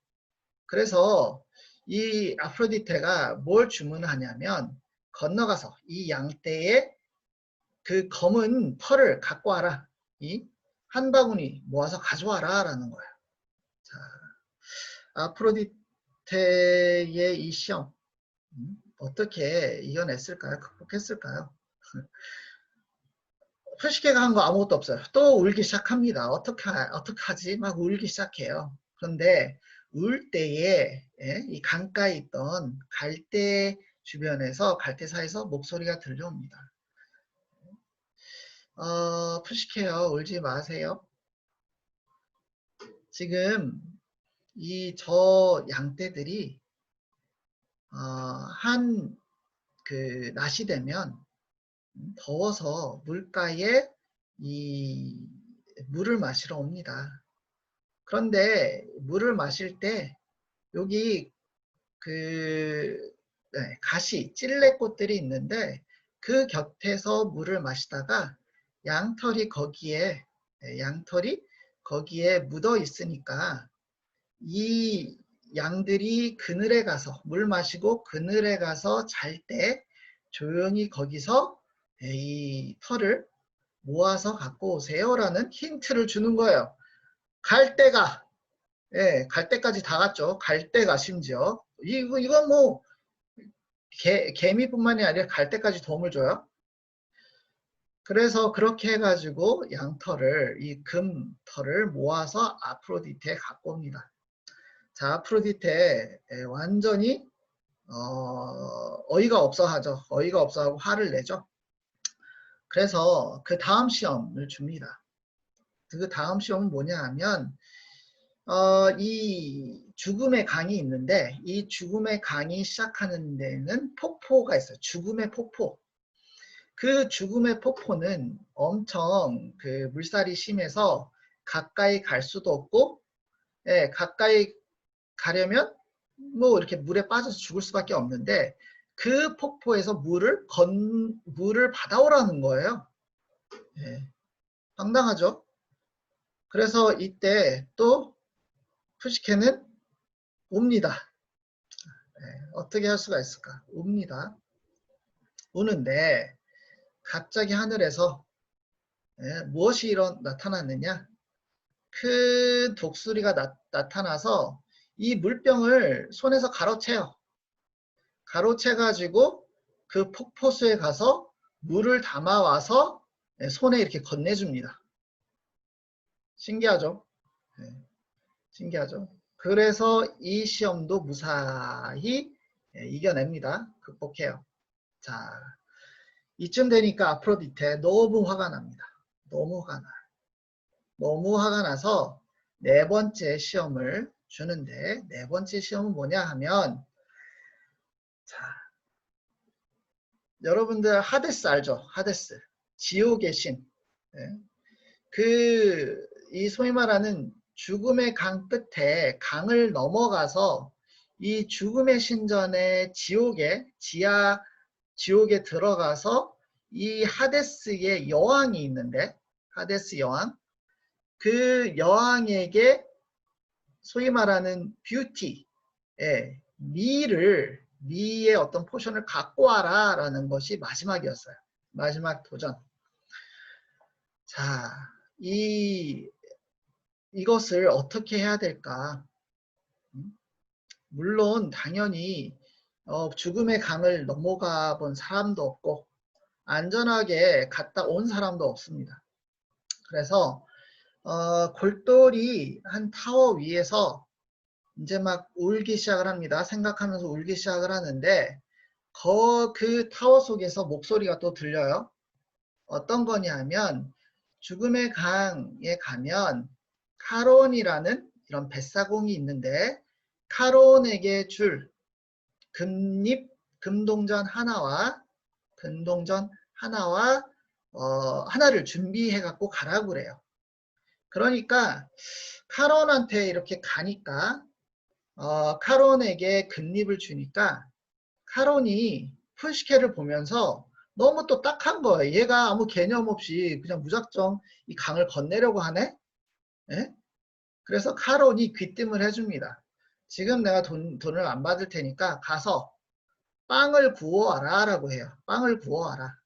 그래서 이 아프로디테가 뭘 주문하냐면 건너가서 이 양떼의 그 검은 털을 갖고 와라. 이 한 바구니 모아서 가져와라 라는 거예요. 자, 아프로디테의 이 시험 어떻게 이겨냈을까요? 극복했을까요? 푸시케가 한 거 아무것도 없어요. 또 울기 시작합니다. 어떡하지? 막 울기 시작해요. 그런데 울 때에 이 강가에 있던 갈대 주변에서 갈대사에서 목소리가 들려옵니다. 푸시케요. 울지 마세요. 지금 저 양떼들이 한 그 낮이 되면 더워서 물가에 이 물을 마시러 옵니다. 그런데 물을 마실 때 여기 그 가시, 찔레꽃들이 있는데 그 곁에서 물을 마시다가 양털이 거기에 묻어 있으니까 이 양들이 그늘에 가서 물 마시고 그늘에 가서 잘 때 조용히 거기서 이 털을 모아서 갖고 오세요라는 힌트를 주는 거예요. 갈대가 갈대까지 다 갔죠. 갈대가 심지어 이건 뭐 개미뿐만이 아니라 갈대까지 도움을 줘요. 그래서 그렇게 해가지고 양털을 이 금털을 모아서 아프로디테에 갖고 옵니다. 자, 아프로디테 완전히 어이가 없어 하죠. 어이가 없어 하고 화를 내죠. 그래서 그 다음 시험을 줍니다. 그 다음 시험은 뭐냐 하면 이 죽음의 강이 있는데 이 죽음의 강이 시작하는 데는 폭포가 있어요. 죽음의 폭포. 그 죽음의 폭포는 엄청 그 물살이 심해서 가까이 갈 수도 없고 가까이 가려면 뭐 이렇게 물에 빠져서 죽을 수밖에 없는데 그 폭포에서 물을 받아오라는 거예요. 황당하죠? 그래서 이때 또 푸시케는 옵니다. 어떻게 할 수가 있을까? 옵니다. 오는데 갑자기 하늘에서 무엇이 나타났느냐? 큰 독수리가 나타나서 이 물병을 손에서 가로채요. 가로채가지고 그 폭포수에 가서 물을 담아와서 손에 이렇게 건네줍니다. 신기하죠? 신기하죠? 그래서 이 시험도 무사히 이겨냅니다. 극복해요. 자, 이쯤 되니까 아프로디테 너무 화가 납니다. 너무 화가 나요. 너무 화가 나서 네 번째 시험을 주는데 네 번째 시험은 뭐냐 하면 자, 여러분들 하데스 알죠? 하데스. 지옥의 신. 이 소위 말하는 죽음의 강 끝에 강을 넘어가서 이 죽음의 신전의 지하 지옥에 들어가서 이 하데스의 여왕이 있는데 하데스 여왕 그 여왕에게 소위 말하는 뷰티 미의 어떤 포션을 갖고 와라 라는 것이 마지막이었어요. 마지막 도전. 자, 이것을 어떻게 해야 될까? 물론 당연히 죽음의 강을 넘어가 본 사람도 없고 안전하게 갔다 온 사람도 없습니다. 그래서 골똘히 한 타워 위에서 이제 막 울기 시작을 합니다. 생각하면서 울기 시작을 하는데 그 타워 속에서 목소리가 또 들려요. 어떤 거냐면 죽음의 강에 가면 카론이라는 이런 뱃사공이 있는데 카론에게 줄 금동전 하나와 하나를 준비해 갖고 가라고 그래요. 그러니까 카론한테 이렇게 가니까 카론에게 금립을 주니까 카론이 푸시케를 보면서 너무 또 딱한 거예요. 얘가 아무 개념 없이 그냥 무작정 이 강을 건네려고 하네? 예? 그래서 카론이 귀띔을 해줍니다. 지금 내가 돈을 안 받을 테니까 가서 빵을 구워와라 라고 해요. 빵을 구워와라.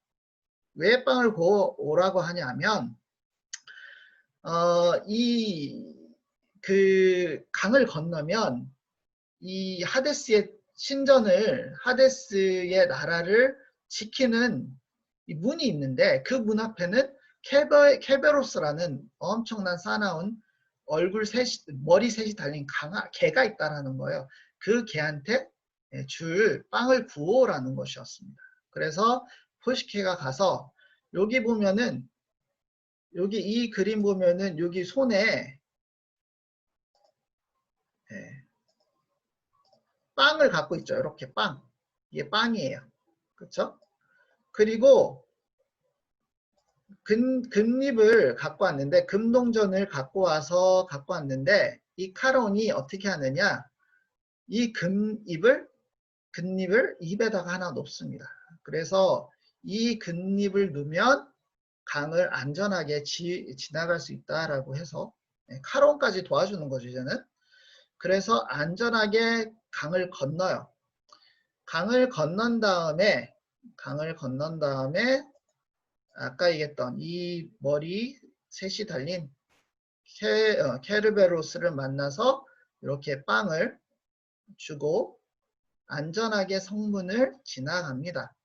왜 빵을 구워오라고 하냐면 그 강을 건너면 이 하데스의 나라를 지키는 이 문이 있는데 그 문 앞에는 케베로스라는 엄청난 사나운 머리 셋이 달린 개가 있다라는 거예요. 그 개한테 줄 빵을 구워라는 것이었습니다. 그래서 포시케가 가서 여기 보면은 여기 이 그림 보면은 여기 손에 빵을 갖고 있죠. 이렇게 빵. 이게 빵이에요. 그렇죠? 그리고 금잎을 갖고 왔는데, 금동전을 갖고 왔는데, 이 카론이 어떻게 하느냐? 이 금잎을 입에다가 하나 놓습니다. 그래서 이 금잎을 넣으면 강을 안전하게 지나갈 수 있다라고 해서 카론까지 도와주는 거죠, 이제는. 그래서 안전하게 강을 건너요. 강을 건넌 다음에 아까 얘기했던 이 머리 셋이 달린 케르베로스를 만나서 이렇게 빵을 주고 안전하게 성문을 지나갑니다.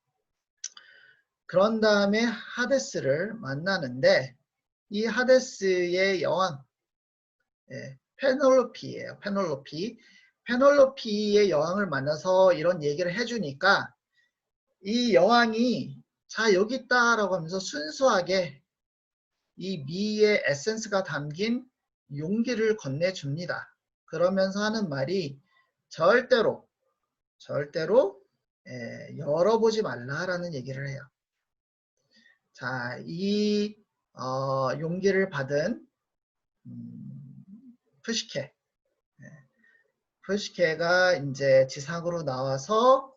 그런 다음에 하데스를 만나는데, 이 하데스의 여왕 페놀로피예요. 페놀로피의 여왕을 만나서 이런 얘기를 해주니까 이 여왕이 자 여기 있다라고 하면서 순수하게 이 미의 에센스가 담긴 용기를 건네줍니다. 그러면서 하는 말이 절대로 열어보지 말라라는 얘기를 해요. 자, 이 용기를 받은 푸시케가 이제 지상으로 나와서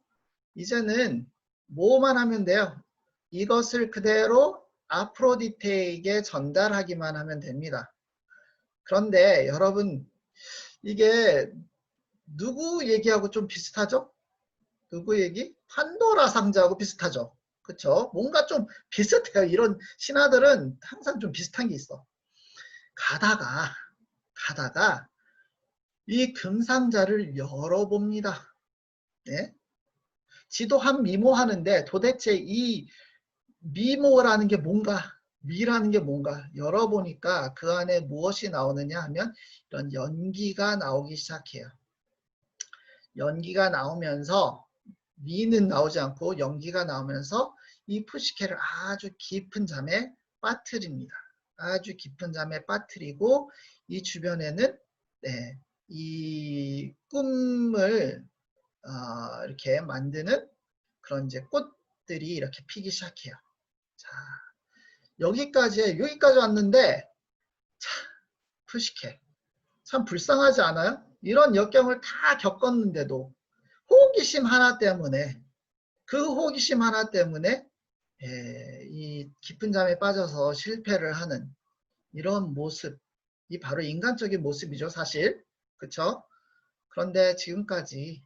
이제는 뭐만 하면 돼요? 이것을 그대로 아프로디테에게 전달하기만 하면 됩니다. 그런데 여러분, 이게 누구 얘기하고 좀 비슷하죠? 누구 얘기? 판도라 상자하고 비슷하죠? 그쵸? 뭔가 좀 비슷해요. 이런 신화들은 항상 좀 비슷한 게 있어. 가다가 이 금상자를 열어봅니다. 네? 지도 한 미모하는데 도대체 이 미모라는 게 뭔가, 미라는 게 뭔가 열어보니까 그 안에 무엇이 나오느냐 하면 이런 연기가 나오기 시작해요. 연기가 나오면서 미는 나오지 않고 연기가 나오면서 이 푸시케를 아주 깊은 잠에 빠뜨립니다. 아주 깊은 잠에 빠뜨리고 이 주변에는 이 꿈을 이렇게 만드는 그런 이제 꽃들이 이렇게 피기 시작해요. 자, 여기까지 왔는데, 자, 푸시케 참 불쌍하지 않아요? 이런 역경을 다 겪었는데도 호기심 하나 때문에 이 깊은 잠에 빠져서 실패를 하는 이런 모습, 이 바로 인간적인 모습이죠, 사실. 그쵸? 그런데 지금까지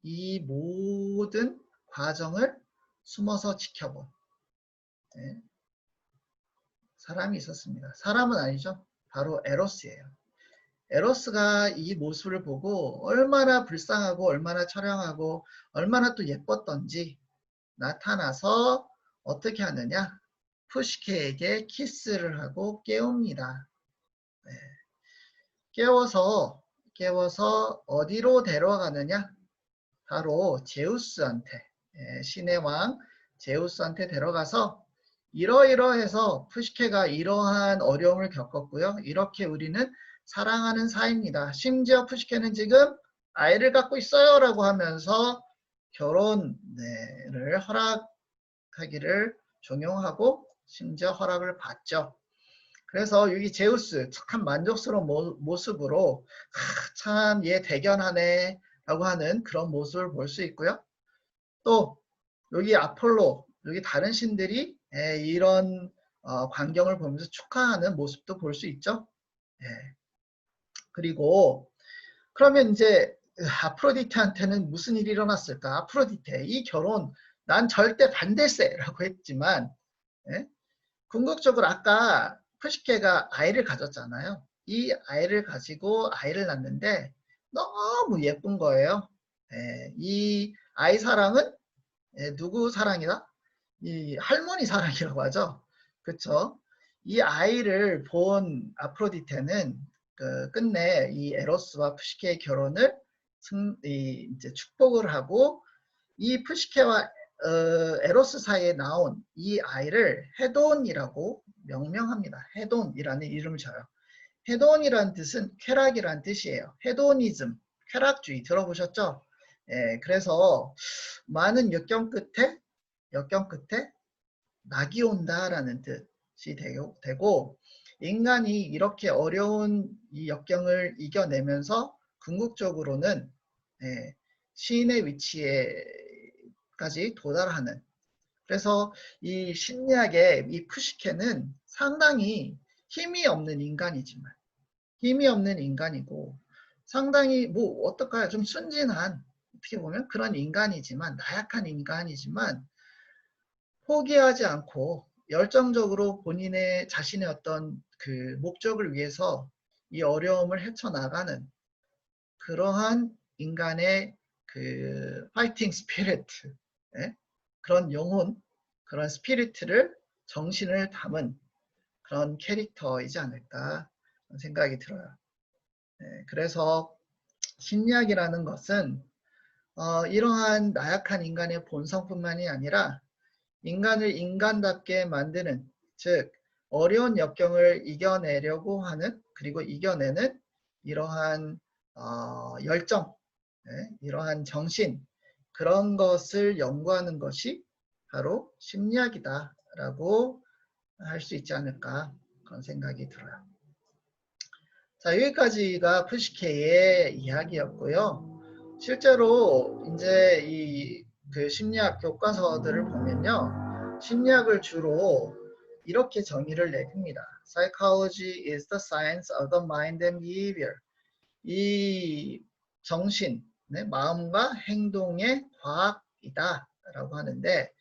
이 모든 과정을 숨어서 지켜본 사람이 있었습니다. 사람은 아니죠. 바로 에로스예요. 에로스가 이 모습을 보고 얼마나 불쌍하고 얼마나 처량하고 얼마나 또 예뻤던지 나타나서 어떻게 하느냐? 푸시케에게 키스를 하고 깨웁니다. 깨워서 어디로 데려가느냐? 바로 제우스한테, 신의 왕 제우스한테 데려가서 이러이러해서 푸시케가 이러한 어려움을 겪었고요. 이렇게 우리는 사랑하는 사이입니다. 심지어 푸시케는 지금 아이를 갖고 있어요 라고 하면서 결혼을 허락하기를 종용하고 심지어 허락을 받죠. 그래서 여기 제우스 참 만족스러운 모습으로 참 얘 대견하네 라고 하는 그런 모습을 볼 수 있고요. 또 여기 아폴로, 여기 다른 신들이 이런 광경을 보면서 축하하는 모습도 볼 수 있죠. 그리고 그러면 이제 아프로디테한테는 무슨 일이 일어났을까? 아프로디테, 이 결혼 난 절대 반대세라고 했지만 궁극적으로 아까 푸시케가 아이를 가졌잖아요. 이 아이를 가지고 아이를 낳는데 너무 예쁜 거예요. 이 아이 사랑은 누구 사랑이다? 이 할머니 사랑이라고 하죠. 그쵸? 이 아이를 본 아프로디테는 끝내 이 에로스와 푸시케의 결혼을 이제 축복을 하고 이 푸시케와 에로스 사이에 나온 이 아이를 헤돈이라고 명명합니다. 헤돈이라는 이름을 줘요. 헤돈이라는 뜻은 쾌락이라는 뜻이에요. 헤도니즘, 쾌락주의 들어보셨죠? 예, 그래서 많은 역경 끝에 낙이 온다라는 뜻이 되고 인간이 이렇게 어려운 이 역경을 이겨내면서 궁극적으로는 예, 시인의 위치에까지 도달하는 그래서 이 심리학의 이 푸시케는 상당히 힘이 없는 인간이고 상당히 뭐 어떨까요? 좀 순진한 어떻게 보면 그런 인간이지만 나약한 인간이지만 포기하지 않고 열정적으로 본인의 자신의 어떤 그 목적을 위해서 이 어려움을 헤쳐나가는 그러한 인간의 그 파이팅 스피리트 그런 영혼 그런 스피리트를 정신을 담은 그런 캐릭터이지 않을까 생각이 들어요. 그래서 심리학이라는 것은 이러한 나약한 인간의 본성뿐만이 아니라 인간을 인간답게 만드는 즉 어려운 역경을 이겨내려고 하는 그리고 이겨내는 이러한 열정 이러한 정신 그런 것을 연구하는 것이 바로 심리학이다라고 할 수 있지 않을까 그런 생각이 들어요. 자, 여기까지가 푸시케의 이야기였고요. 실제로 이제 이 그 심리학 교과서들을 보면요. 심리학을 주로 이렇게 정의를 내립니다. Psychology is the science of the mind and behavior. 이 정신, 마음과 행동의 과학이다라고 하는데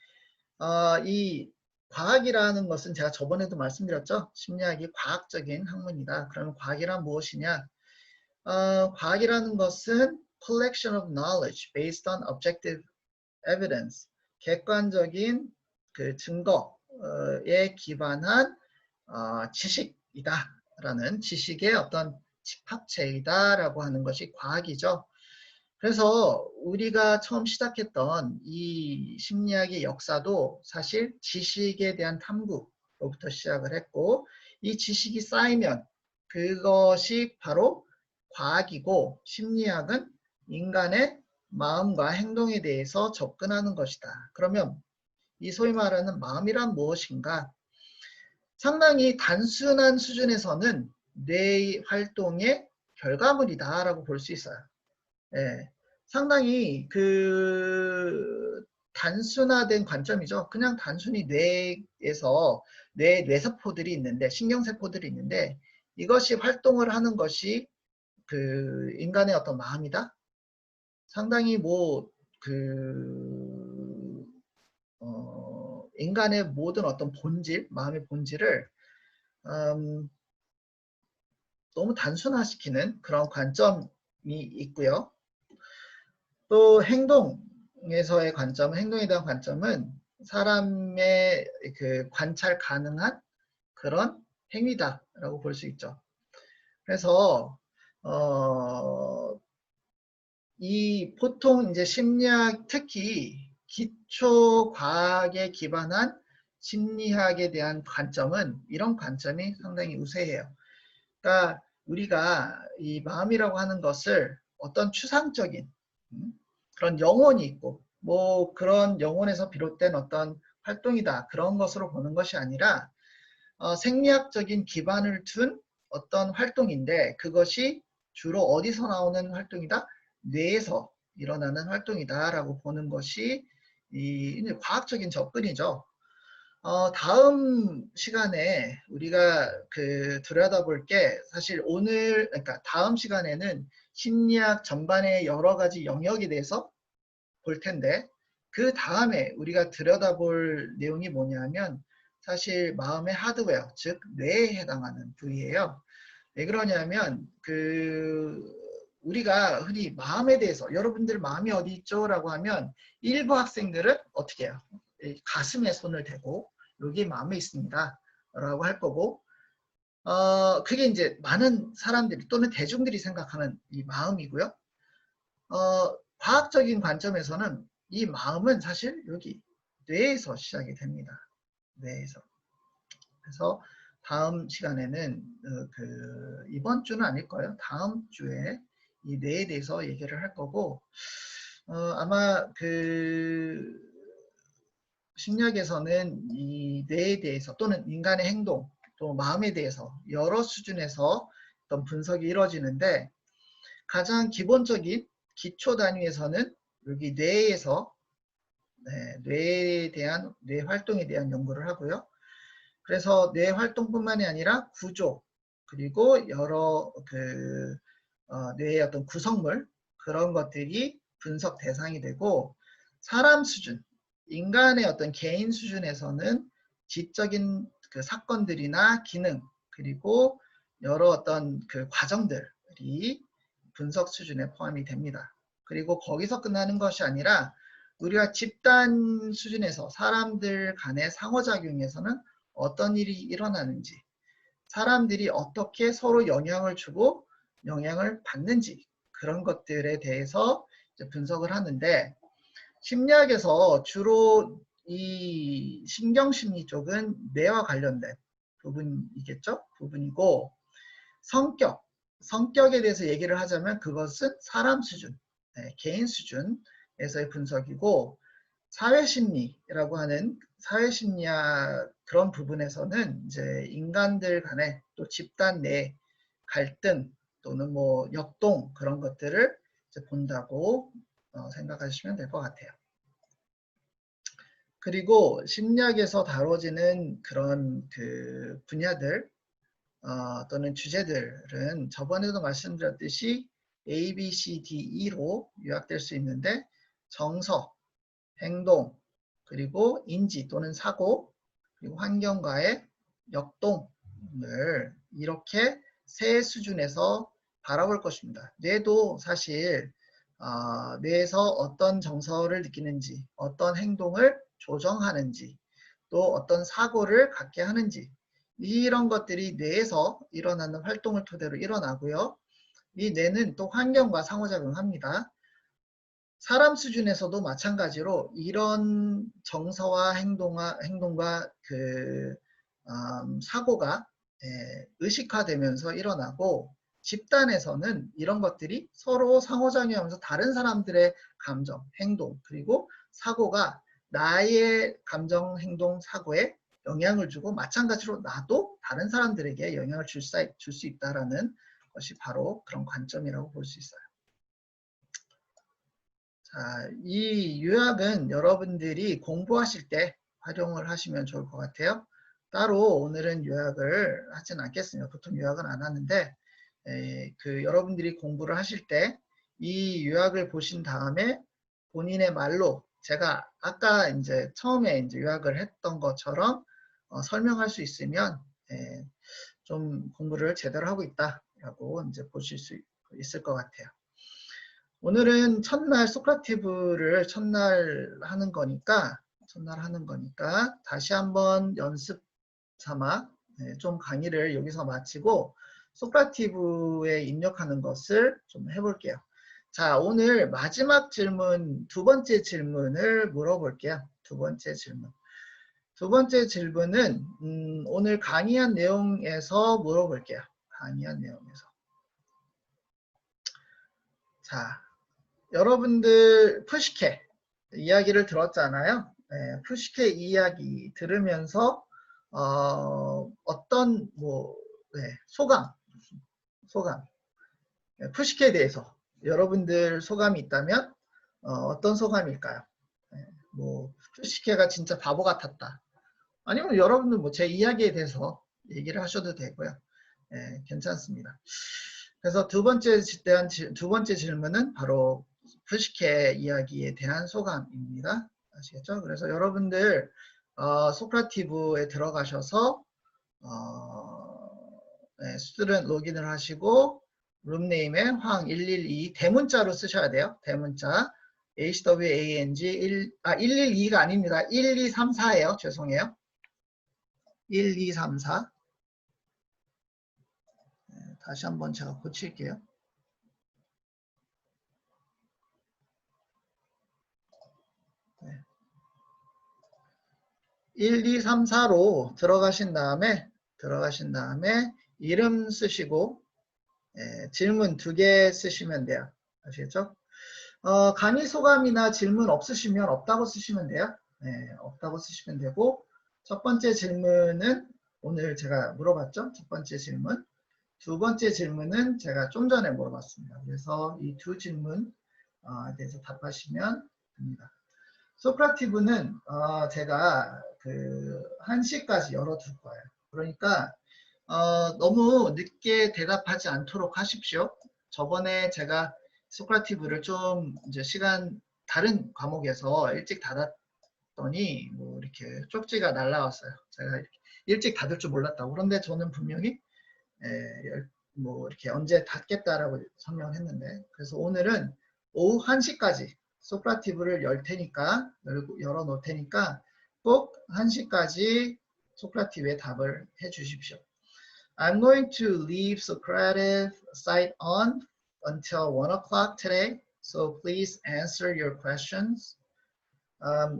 이 과학이라는 것은 제가 저번에도 말씀드렸죠. 심리학이 과학적인 학문이다. 그러면 과학이란 무엇이냐? 과학이라는 것은 collection of knowledge based on objective evidence. 객관적인 그 증거에 기반한 지식이다라는 지식의 어떤 집합체이다라고 하는 것이 과학이죠. 그래서 우리가 처음 시작했던 이 심리학의 역사도 사실 지식에 대한 탐구로부터 시작을 했고 이 지식이 쌓이면 그것이 바로 과학이고 심리학은 인간의 마음과 행동에 대해서 접근하는 것이다. 그러면 이 소위 말하는 마음이란 무엇인가? 상당히 단순한 수준에서는 뇌의 활동의 결과물이다라고 볼 수 있어요. 예, 상당히 그 단순화된 관점이죠. 그냥 단순히 뇌에서 뇌세포들이 있는데 신경세포들이 있는데 이것이 활동을 하는 것이 그 인간의 어떤 마음이다. 상당히 뭐 그 인간의 모든 어떤 본질, 마음의 본질을 너무 단순화시키는 그런 관점이 있고요. 또 행동에 대한 관점은 사람의 그 관찰 가능한 그런 행위다라고 볼 수 있죠. 그래서 이 보통 이제 심리학 특히 기초 과학에 기반한 심리학에 대한 관점은 이런 관점이 상당히 우세해요. 그러니까 우리가 이 마음이라고 하는 것을 어떤 추상적인 그런 영혼이 있고 뭐 그런 영혼에서 비롯된 어떤 활동이다 그런 것으로 보는 것이 아니라 생리학적인 기반을 둔 어떤 활동인데 그것이 주로 어디서 나오는 활동이다? 뇌에서 일어나는 활동이다 라고 보는 것이 이 과학적인 접근이죠. 다음 시간에 우리가 그 들여다볼 게 사실 오늘 그러니까 다음 시간에는 심리학 전반의 여러 가지 영역에 대해서 볼 텐데 그 다음에 우리가 들여다볼 내용이 뭐냐면 사실 마음의 하드웨어 즉 뇌에 해당하는 부위예요. 왜 그러냐면 그 우리가 흔히 마음에 대해서 여러분들 마음이 어디 있죠? 라고 하면 일부 학생들은 어떻게 해요? 가슴에 손을 대고 여기 마음에 있습니다. 라고 할 거고 그게 이제 많은 사람들이 또는 대중들이 생각하는 이 마음이고요. 과학적인 관점에서는 이 마음은 사실 여기 뇌에서 시작이 됩니다. 뇌에서. 그래서 다음 시간에는 이번 주는 아닐 거예요. 다음 주에 이 뇌에 대해서 얘기를 할 거고 아마 그 심리학에서는 이 뇌에 대해서 또는 인간의 행동 또 마음에 대해서 여러 수준에서 어떤 분석이 이루어지는데 가장 기본적인 기초 단위에서는 여기 뇌에서 뇌에 대한 뇌 활동에 대한 연구를 하고요. 그래서 뇌 활동뿐만이 아니라 구조 그리고 여러 뇌의 어떤 구성물 그런 것들이 분석 대상이 되고 사람 수준 인간의 어떤 개인 수준에서는 지적인 그 사건들이나 기능 그리고 여러 어떤 그 과정들이 분석 수준에 포함이 됩니다. 그리고 거기서 끝나는 것이 아니라 우리가 집단 수준에서 사람들 간의 상호작용에서는 어떤 일이 일어나는지 사람들이 어떻게 서로 영향을 주고 영향을 받는지 그런 것들에 대해서 분석을 하는데 심리학에서 주로 이 신경심리 쪽은 뇌와 관련된 부분이겠죠? 부분이고 성격에 대해서 얘기를 하자면 그것은 사람 수준, 개인 수준에서의 분석이고 사회심리라고 하는 사회심리학 그런 부분에서는 이제 인간들 간의 또 집단 내 갈등 또는 뭐 역동 그런 것들을 이제 본다고 생각하시면 될 것 같아요. 그리고 심리학에서 다뤄지는 그런 그 분야들 또는 주제들은 저번에도 말씀드렸듯이 A, B, C, D, E로 요약될 수 있는데 정서, 행동, 그리고 인지 또는 사고, 그리고 환경과의 역동을 이렇게 세 수준에서 바라볼 것입니다. 뇌도 사실 뇌에서 어떤 정서를 느끼는지, 어떤 행동을 조정하는지, 또 어떤 사고를 갖게 하는지 이런 것들이 뇌에서 일어나는 활동을 토대로 일어나고요. 이 뇌는 또 환경과 상호작용합니다. 사람 수준에서도 마찬가지로 이런 정서와 행동과 사고가 의식화되면서 일어나고 집단에서는 이런 것들이 서로 상호작용하면서 다른 사람들의 감정, 행동, 그리고 사고가 나의 감정, 행동, 사고에 영향을 주고 마찬가지로 나도 다른 사람들에게 영향을 줄 수 있다는 것이 바로 그런 관점이라고 볼 수 있어요. 자, 이 요약은 여러분들이 공부하실 때 활용을 하시면 좋을 것 같아요. 따로 오늘은 요약을 하진 않겠습니다. 보통 요약은 안 하는데 여러분들이 공부를 하실 때 이 요약을 보신 다음에 본인의 말로 제가 아까 이제 처음에 이제 요약을 했던 것처럼 설명할 수 있으면 좀 공부를 제대로 하고 있다라고 이제 보실 수 있을 것 같아요. 오늘은 첫날 소크라티브를 첫날 하는 거니까 다시 한번 연습 삼아 좀 강의를 여기서 마치고 소크라티브에 입력하는 것을 좀 해볼게요. 자, 오늘 마지막 질문, 두 번째 질문을 물어볼게요. 두 번째 질문은 오늘 강의한 내용에서 물어볼게요. 강의한 내용에서. 자, 여러분들 푸시케 이야기를 들었잖아요. 푸시케 이야기 들으면서 어떤 소감 푸시케에 대해서 여러분들 소감이 있다면 어떤 소감일까요? 푸시케가 진짜 바보 같았다. 아니면 여러분들 제 이야기에 대해서 얘기를 하셔도 되고요. 괜찮습니다. 그래서 두 번째 질문은 바로 푸시케 이야기에 대한 소감입니다. 아시겠죠? 그래서 여러분들 소크라티브에 들어가셔서 스튜던트 로그인을 하시고 룸네임에 황112 대문자로 쓰셔야 돼요. 대문자 HWANG 112가 아닙니다. 1234예요. 죄송해요. 1234 다시 한번 제가 고칠게요. 네. 1234로 들어가신 다음에 이름 쓰시고 질문 2개 쓰시면 돼요. 아시겠죠? 강의 소감이나 질문 없으시면 없다고 쓰시면 돼요. 네, 없다고 쓰시면 되고, 첫 번째 질문은 오늘 제가 물어봤죠? 첫 번째 질문. 두 번째 질문은 제가 좀 전에 물어봤습니다. 그래서 이 두 질문 대해서 답하시면 됩니다. 소크라티브는 제가 그 1시까지 열어둘 거예요. 그러니까 너무 늦게 대답하지 않도록 하십시오. 저번에 제가 소크라티브를 좀 이제 시간 다른 과목에서 일찍 닫았더니 뭐 이렇게 쪽지가 날라왔어요. 제가 일찍 닫을 줄 몰랐다고. 그런데 저는 분명히 뭐 이렇게 언제 닫겠다라고 설명을 했는데, 그래서 오늘은 오후 1시까지 소크라티브를 열어 놓을 테니까 꼭 1시까지 소크라티브에 답을 해 주십시오. I'm going to leave Socrates site on until 1 o'clock today, so please answer your questions.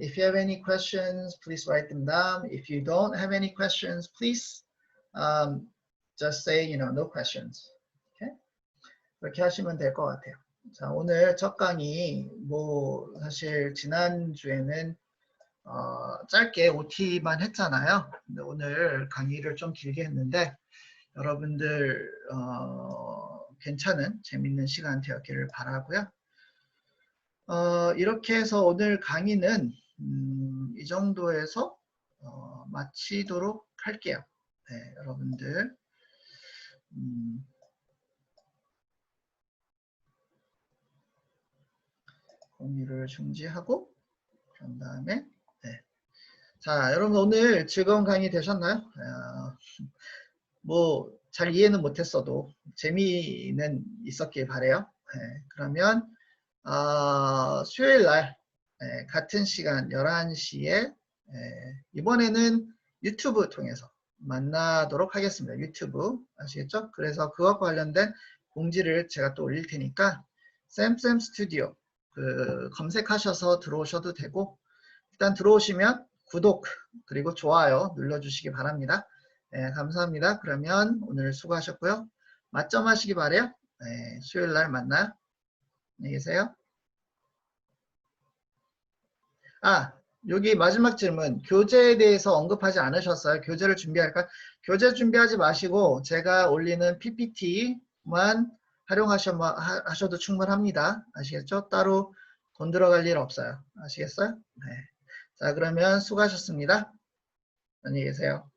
If you have any questions, please write them down. If you don't have any questions, please just say, no questions. Okay? 그렇게 하시면 될 것 같아요. 자, 오늘 첫 강의, 사실 지난주에는 짧게 OT만 했잖아요. 근데 오늘 강의를 좀 길게 했는데, 여러분들 괜찮은 재밌는 시간 되었기를 바라고요. 이렇게 해서 오늘 강의는 이 정도에서 마치도록 할게요. 네, 여러분들 공유를 중지하고 그런 다음에 네. 자, 여러분 오늘 즐거운 강의 되셨나요? 잘 이해는 못했어도 재미는 있었길 바래요. 네, 그러면 수요일 날 같은 시간 11시에 이번에는 유튜브 통해서 만나도록 하겠습니다. 유튜브 아시겠죠? 그래서 그것과 관련된 공지를 제가 또 올릴 테니까 쌤쌤 스튜디오 검색하셔서 들어오셔도 되고, 일단 들어오시면 구독 그리고 좋아요 눌러주시기 바랍니다. 네, 감사합니다. 그러면 오늘 수고하셨고요. 맛점하시기 바래요. 네, 수요일 날 만나요. 안녕히 계세요. 여기 마지막 질문. 교재에 대해서 언급하지 않으셨어요? 교재를 준비할까? 교재 준비하지 마시고 제가 올리는 PPT만 활용하셔도 충분합니다. 아시겠죠? 따로 돈 들어갈 일 없어요. 아시겠어요? 네. 자, 그러면 수고하셨습니다. 안녕히 계세요.